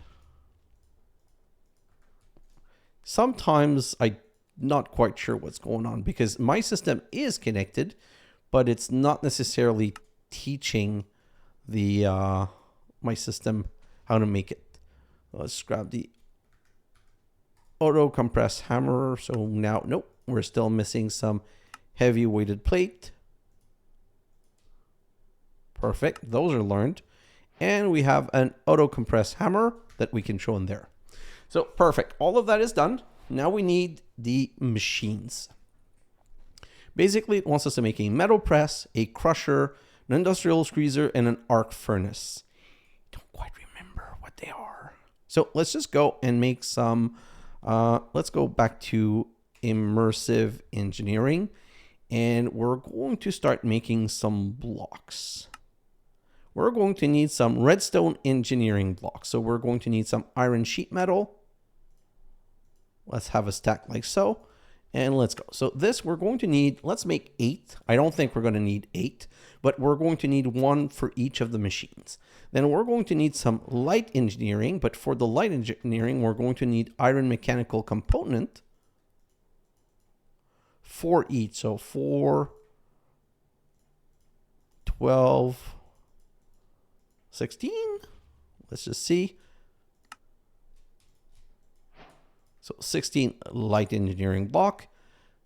Sometimes I'm not quite sure what's going on because my system is connected, but it's not necessarily teaching the my system how to make it. Let's grab the auto compress hammer. So now, nope, we're still missing some heavy weighted plate. Perfect, those are learned. And we have an auto compress hammer that we can show in there. So perfect, all of that is done. Now we need the machines. Basically, it wants us to make a metal press, a crusher, an industrial squeezer, and an arc furnace. Don't quite remember what they are. So let's just go and make some, let's go back to Immersive Engineering, and we're going to start making some blocks. We're going to need some redstone engineering blocks. So we're going to need some iron sheet metal. Let's have a stack like so, and let's go. So this we're going to need, let's make 8. I don't think we're going to need 8, but we're going to need 1 for each of the machines. Then we're going to need some light engineering, but for the light engineering, we're going to need iron mechanical component for each. So 4, 12, 16, let's just see. So 16 light engineering block.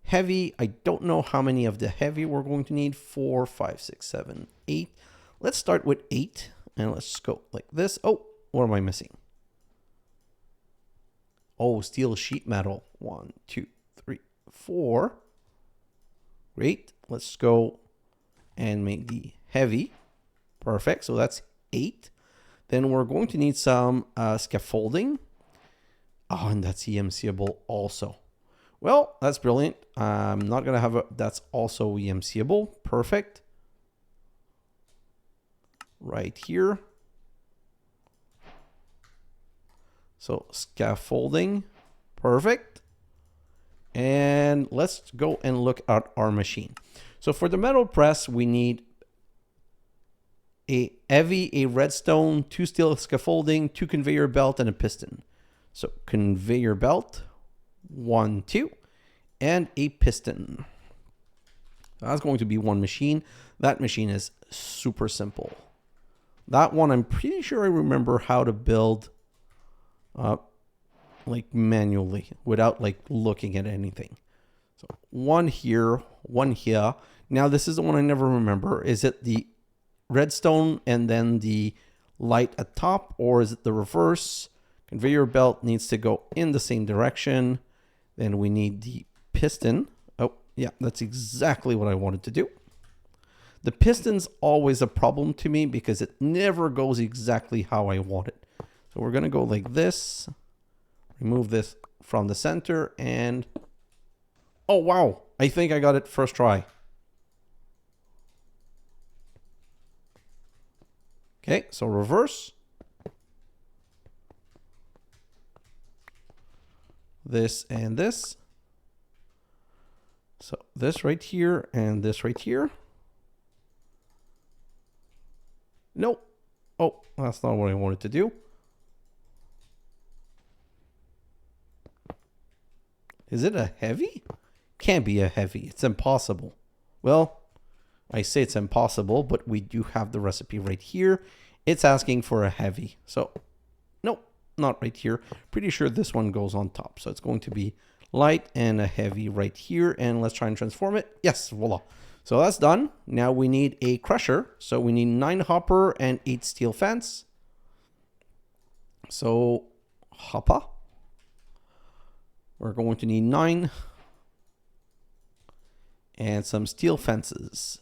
Heavy, I don't know how many of the heavy we're going to need. 4, 5, 6, 7, 8. Let's start with 8, and let's just go like this. Oh, what am I missing? Oh, steel sheet metal. 1, 2, 3, 4. Great. Let's go and make the heavy. Perfect. So that's 8. Then we're going to need some scaffolding. Oh, and that's EM-seeable also. Well, that's brilliant. I'm not going to have a, that's also EM-seeable. Perfect. Right here. So scaffolding. Perfect. And let's go and look at our machine. So for the metal press, we need a heavy, a redstone, 2 steel scaffolding, 2 conveyor belt, and a piston. So conveyor belt, 1, 2, and a piston. That's going to be one machine. That machine is super simple. That one, I'm pretty sure I remember how to build like manually without like looking at anything. So 1 here, 1 here. Now this is the one I never remember. Is it the redstone and then the light at top, or is it the reverse? Conveyor belt needs to go in the same direction. Then we need the piston. Oh, yeah, that's exactly what I wanted to do. The piston's always a problem to me because it never goes exactly how I want it. So we're going to go like this, remove this from the center, and oh wow, I think I got it first try. Okay, so reverse. This and this. So this right here and this right here. Nope. Oh, that's not what I wanted to do. Is it a heavy? Can't be a heavy. It's impossible. Well, I say it's impossible, but we do have the recipe right here. It's asking for a heavy. So, nope, not right here. Pretty sure this one goes on top. So it's going to be light and a heavy right here. And let's try and transform it. Yes, voila. So that's done. Now we need a crusher. So we need 9 hopper and 8 steel fence. So hopper. We're going to need 9 and some steel fences.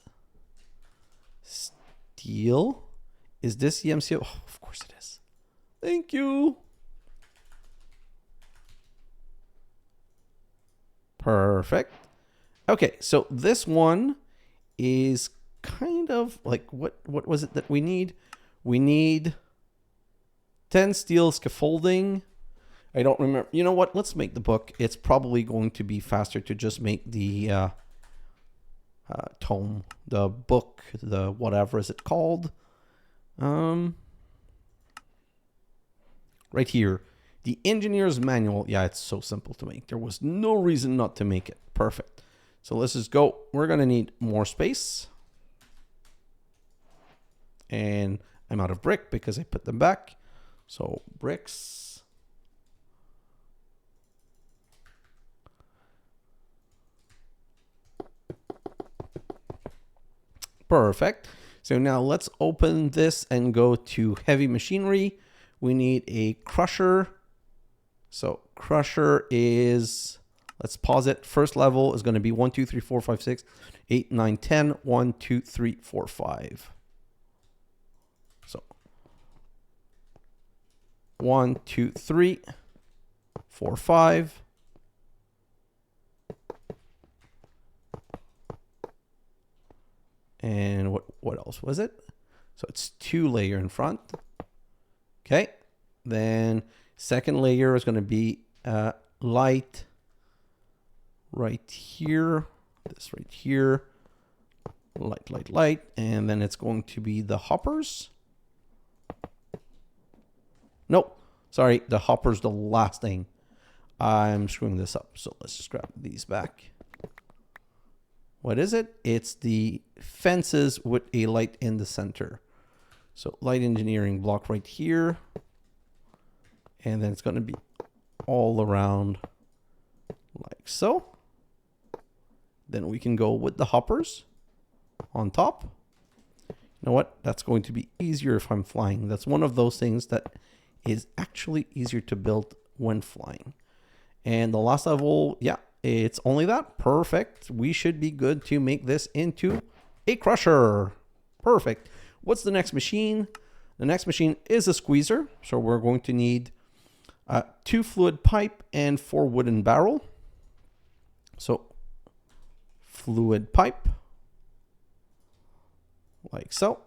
Steel. Is this EMCO? Oh, of course it is. Thank you. Perfect. Okay, so this one is kind of like, what was it that we need? We need 10 steel scaffolding. I don't remember. You know what? Let's make the book. It's probably going to be faster to just make the tome, the book, the whatever is it called. Right here. The engineer's manual. Yeah, it's so simple to make. There was no reason not to make it. Perfect. So let's just go. We're going to need more space. And I'm out of brick because I put them back. So bricks. Perfect. So now let's open this and go to heavy machinery. We need a crusher. So crusher is, let's pause it. First level is going to be 1, 2, 3, 4, 5, 6, 8, 9, 10. 1, 2, 3, 4, 5. So 1, 2, 3, 4, 5. And what else was it? So it's 2 layer in front. Okay. Then second layer is going to be light right here. This right here. Light, light, light. And then it's going to be the hoppers. Nope. Sorry. The hopper's the last thing. I'm screwing this up. So let's just grab these back. What is it? It's the fences with a light in the center. So light engineering block right here. And then it's going to be all around like so. Then we can go with the hoppers on top. You know what? That's going to be easier if I'm flying. That's one of those things that is actually easier to build when flying. And the last level, yeah, it's only that. Perfect. We should be good to make this into a crusher. Perfect. What's the next machine? The next machine is a squeezer. So we're going to need 2 fluid pipe and 4 wooden barrel. So fluid pipe like so.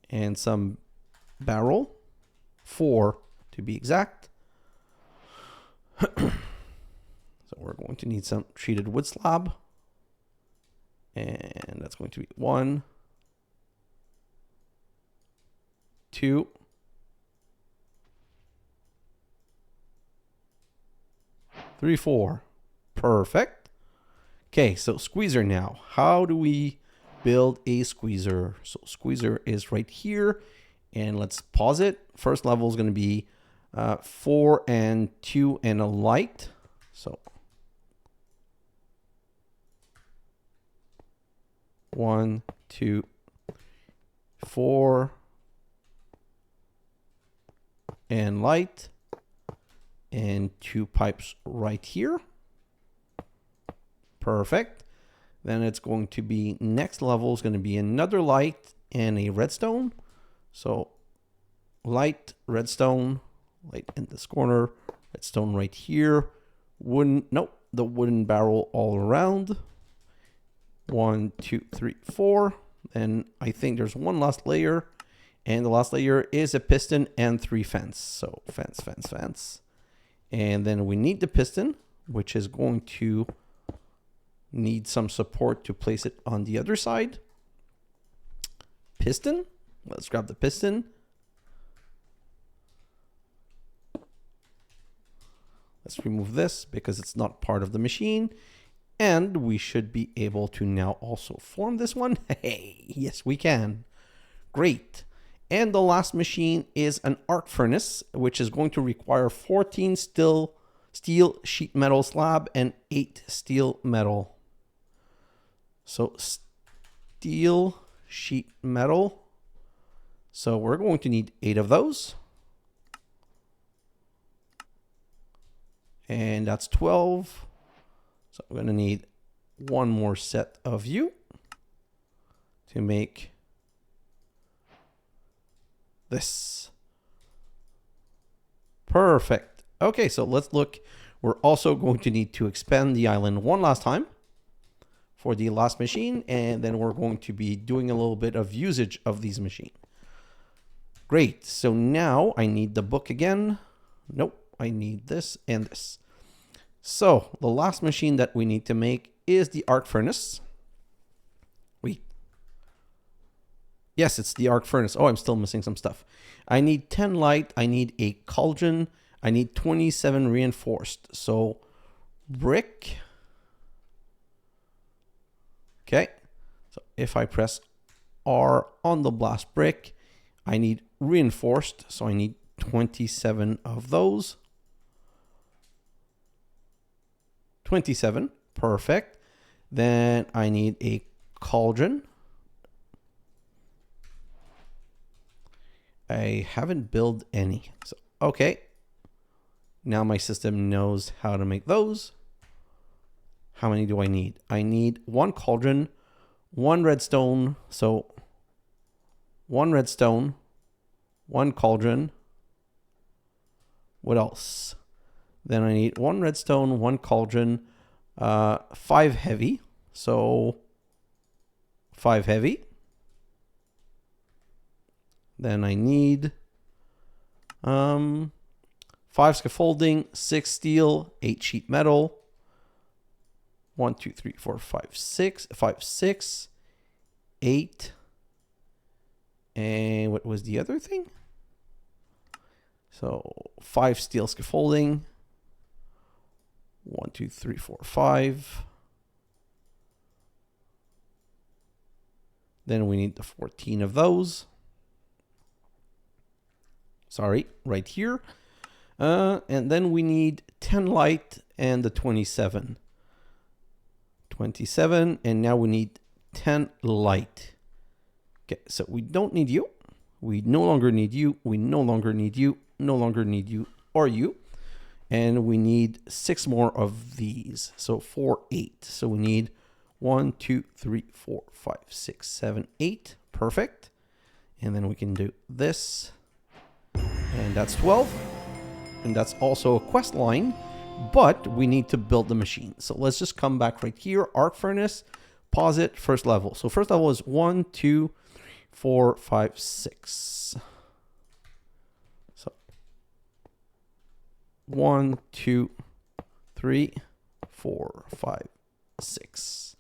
And some barrel, 4 to be exact. So we're going to need some treated wood slab. And that's going to be 1, 2, 3, 4. Perfect. Okay, so squeezer now. How do we build a squeezer? So squeezer is right here. And let's pause it. First level is going to be 4 and 2 and a light. So 1, 2, 4 and light, and 2 pipes right here. Perfect. Then it's going to be, next level is going to be another light and a redstone. So light, redstone, light in this corner, redstone right here. Wooden, nope, the wooden barrel all around. 1, 2, 3, 4. And I think there's one last layer. And the last layer is a piston and 3 fence. So fence, fence, fence. And then we need the piston, which is going to need some support to place it on the other side. Piston. Let's grab the piston. Let's remove this because it's not part of the machine. And we should be able to now also form this one. Hey, yes, we can. Great. And the last machine is an arc furnace, which is going to require 14 steel sheet metal slab and 8 steel metal. So steel sheet metal. So we're going to need 8 of those. And that's 12. So I'm going to need one more set of you to make this. Perfect. Okay, so let's look. We're also going to need to expand the island one last time for the last machine, and then we're going to be doing a little bit of usage of these machines. Great. So now I need the book again. Nope, I need this and this. So the last machine that we need to make is the arc furnace. Wait. Yes, it's the arc furnace. Oh, I'm still missing some stuff. I need 10 light. I need a cauldron. I need 27 reinforced. So brick. Okay. So if I press R on the blast brick, I need reinforced. So I need 27 of those. 27. Perfect. Then I need a cauldron. I haven't built any. So, okay. Now my system knows how to make those. How many do I need? I need 1 cauldron, 1 redstone. So 1 redstone, 1 cauldron. What else? Then I need 1 redstone, 1 cauldron, 5 heavy. So 5 heavy. Then I need 5 scaffolding, 6 steel, 8 sheet metal. 1, 2, 3, 4, 5, 6. 5, 6, 8. And what was the other thing? So 5 steel scaffolding. 1, 2, 3, 4, 5. Then we need the 14 of those. Sorry, right here. And then we need 10 light and the 27. 27, and now we need 10 light. Okay, so we don't need you. We no longer need you. We no longer need you. No longer need you or you. And we need 6 more of these. So 4, 8. So we need 1, 2, 3, 4, 5, 6, 7, 8. Perfect. And then we can do this. And that's 12. And that's also a quest line. But we need to build the machine. So let's just come back right here. Arc furnace. Pause it. First level. So first level is 1, 2, 3, 4, 5, 6. So 1, 2, 3, 4, 5, 6.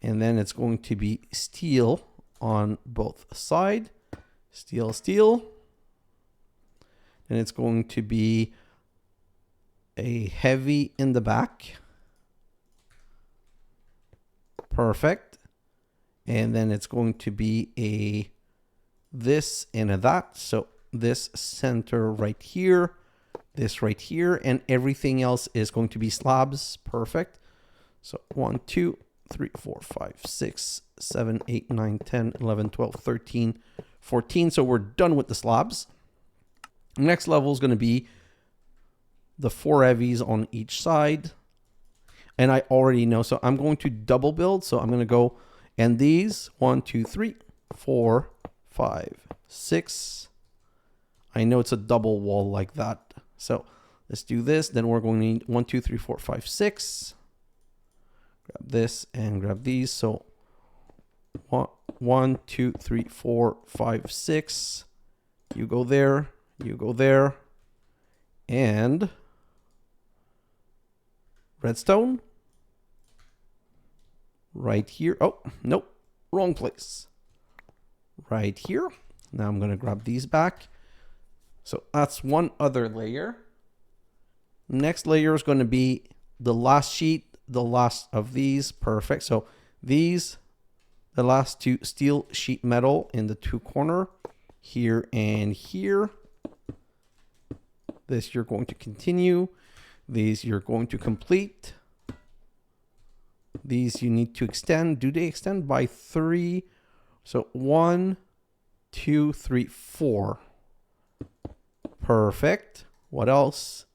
And then it's going to be steel on both sides. Steel, steel. And it's going to be a heavy in the back. Perfect. And then it's going to be a this and a that. So this center right here, this right here, and everything else is going to be slabs. Perfect. So 1, 2, 3, 4, 5, 6, 7, 8, 9, 10, 11, 12, 13, 14. So we're done with the slabs. Next level is going to be the 4 heavies on each side. and I already know. So I'm going to double build. So I'm going to go, and these 1, 2, 3, 4, 5, 6. I know it's a double wall like that. So let's do this. Then we're going to need 1, 2, 3, 4, 5, 6. Grab this and grab these. So 1, 2, 3, 4, 5, 6. You go there. You go there. And redstone. Right here. Oh, nope. Wrong place. Right here. Now I'm going to grab these back. So that's one other layer. Next layer is going to be the last sheet, the last of these. Perfect. So these, the last two steel sheet metal in the two corner, here and here. This you're going to continue. These you're going to complete. These you need to extend. Do they extend by 3? So 1, 2, 3, 4. Perfect. What else?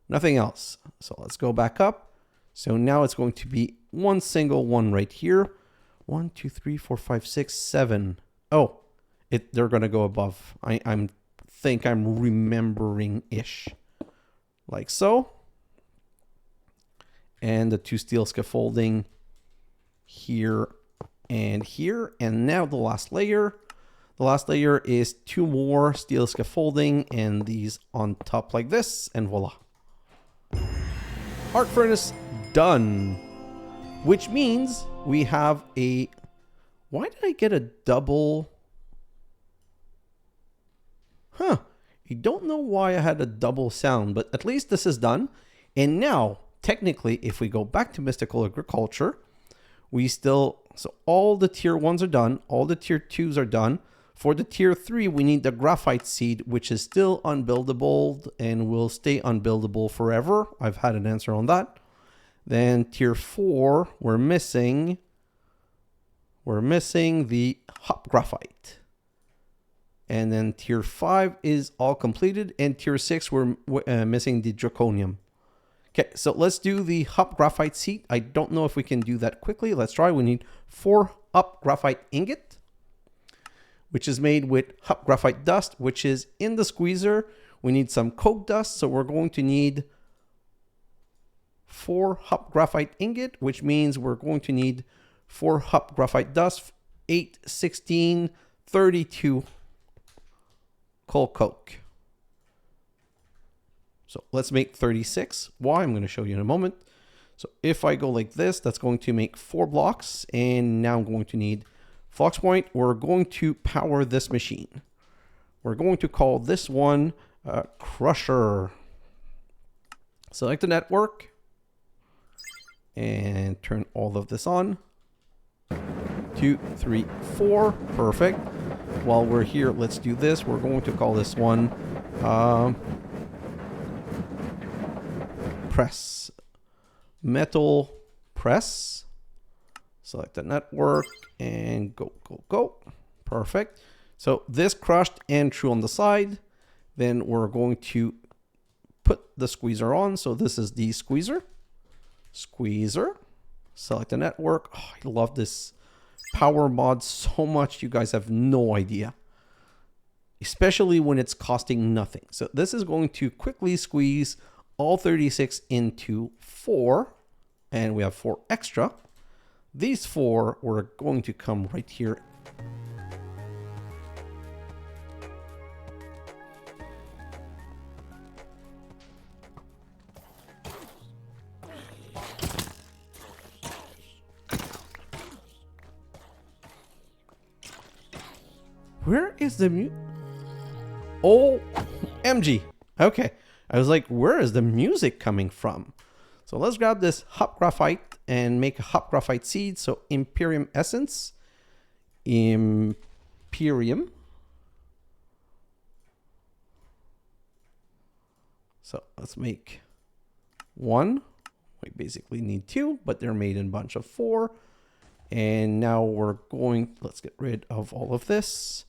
Nothing else. So let's go back up. So now it's going to be one single one right here. 1, 2, 3, 4, 5, 6, 7. Oh, they're going to go above. I think I'm remembering-ish. Like so. And the two steel scaffolding here and here. And now the last layer. The last layer is 2 more steel scaffolding and these on top like this, and voila. Arc furnace done. Which means we have a... Why did I get a double... Huh. I don't know why I had a double sound, but at least this is done. And now, technically, if we go back to Mystical Agriculture, we still... So all the tier 1s are done. All the tier 2s are done. For the tier 3, we need the Graphite Seed, which is still unbuildable and will stay unbuildable forever. I've had an answer on that. Then tier 4, we're missing the Hop Graphite. And then tier 5 is all completed. And tier 6, we're missing the Draconium. Okay, so let's do the Hop Graphite Seed. I don't know if we can do that quickly. Let's try. We need 4 Hop Graphite Ingot, which is made with Hop Graphite Dust, which is in the squeezer. We need some Coke Dust, so we're going to need 4 Hop Graphite Ingot, which means we're going to need 4 Hop Graphite Dust, 8, 16, 32 coal coke. So let's make 36. Why? I'm going to show you in a moment. So if I go like this, that's going to make 4 blocks, and now I'm going to need flux point. We're going to power this machine. We're going to call this one Crusher. Select the network and turn all of this on. 2, 3, 4. Perfect. While we're here, let's do this. We're going to call this one Press. Metal Press. Select the network and go, go, go. Perfect. So this crushed and true on the side. Then we're going to put the squeezer on. So this is the squeezer. Squeezer. Select the network. Oh, I love this power mod so much. You guys have no idea. Especially when it's costing nothing. So this is going to quickly squeeze all 36 into 4. And we have 4 extra. These 4 were going to come right here. Where is the Oh, MG. Okay. I was like, where is the music coming from? So let's grab this Hop Graphite and make a Hop Graphite Seed. So Imperium Essence. Imperium. So let's make 1. We basically need 2, but they're made in a bunch of 4. And now we're going, let's get rid of all of this.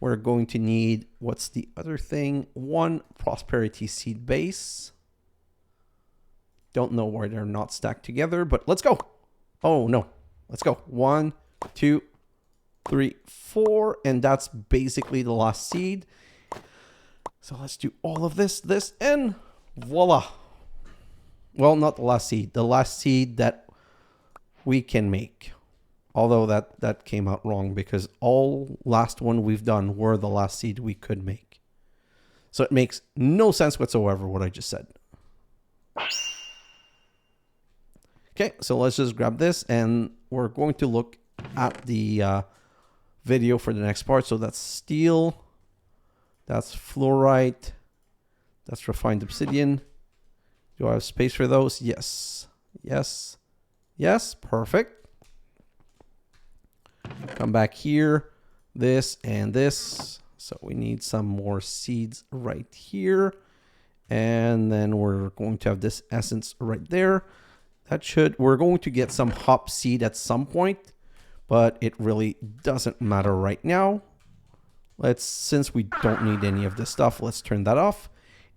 We're going to need, what's the other thing? 1 Prosperity Seed base. Don't know why they're not stacked together, but let's go. Oh, no. Let's go. 1, 2, 3, 4. And that's basically the last seed. So let's do all of this, and voila. Well, not the last seed. The last seed that we can make. Although that came out wrong because all last one we've done were the last seed we could make. So it makes no sense whatsoever what I just said. Okay, so let's just grab this and we're going to look at the video for the next part. So that's steel, that's fluorite, that's refined obsidian. Do I have space for those? Yes, yes, yes, perfect. Come back here, this and this. So we need some more seeds right here. And then we're going to have this essence right there. We're going to get some hop seed at some point, but it really doesn't matter right now. Since we don't need any of this stuff, let's turn that off.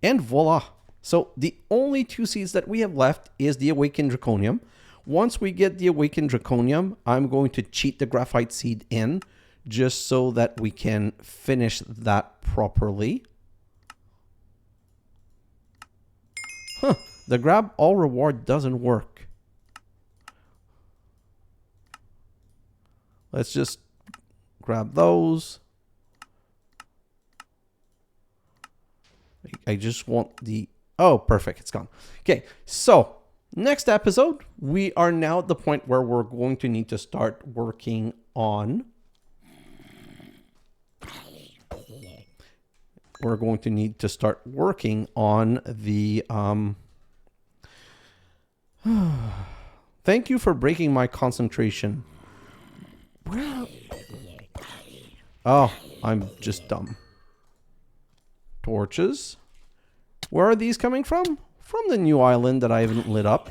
And voila. So the only 2 seeds that we have left is the Awakened Draconium. Once we get the Awakened Draconium, I'm going to cheat the Graphite Seed in just so that we can finish that properly. Huh, the grab all reward doesn't work. Let's just grab those. I just want the... Oh, perfect, it's gone. Okay, so... Next episode, we are now at the point where we're going to need to start working on... We're going to need to start working on the... Thank you for breaking my concentration. Oh, I'm just dumb. Torches. Where are these coming from? From the new island that I haven't lit up.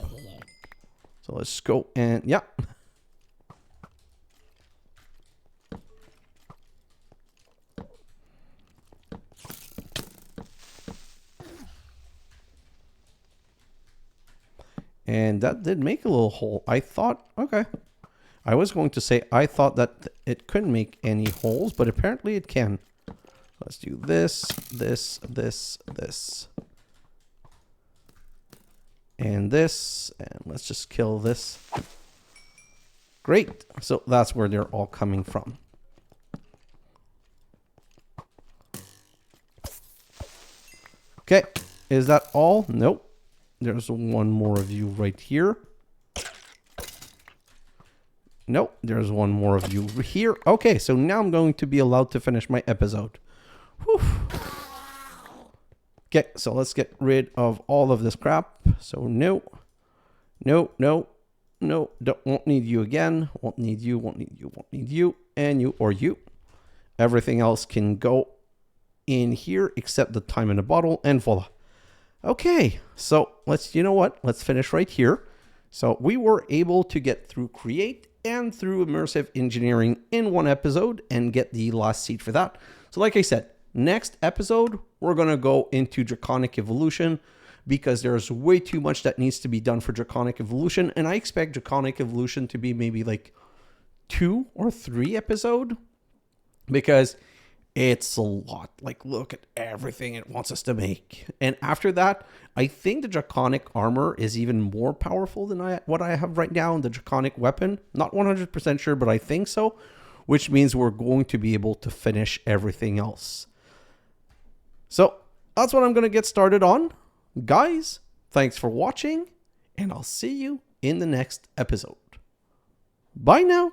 So let's go and yeah. And that did make a little hole. I thought, okay. I was going to say, I thought that it couldn't make any holes, but apparently it can. Let's do this, this, this, this. And this, and let's just kill this. Great. So that's where they're all coming from. Okay. Is that all? Nope. There's one more of you right here. Nope. There's one more of you here. Okay. So now I'm going to be allowed to finish my episode. Whew. Okay, so let's get rid of all of this crap. So no, no, no, no, won't need you again. Won't need you, won't need you, won't need you, and you or you. Everything else can go in here except the time in a bottle, and voila. Okay, so you know what? Let's finish right here. So we were able to get through Create and through Immersive Engineering in one episode and get the last seed for that. So like I said, next episode, we're going to go into Draconic Evolution because there's way too much that needs to be done for Draconic Evolution. And I expect Draconic Evolution to be maybe like 2 or 3 episodes because it's a lot. Like, look at everything it wants us to make. And after that, I think the Draconic armor is even more powerful than what I have right now in the Draconic weapon. Not 100% sure, but I think so, which means we're going to be able to finish everything else. So that's what I'm going to get started on. Guys, thanks for watching, and I'll see you in the next episode. Bye now.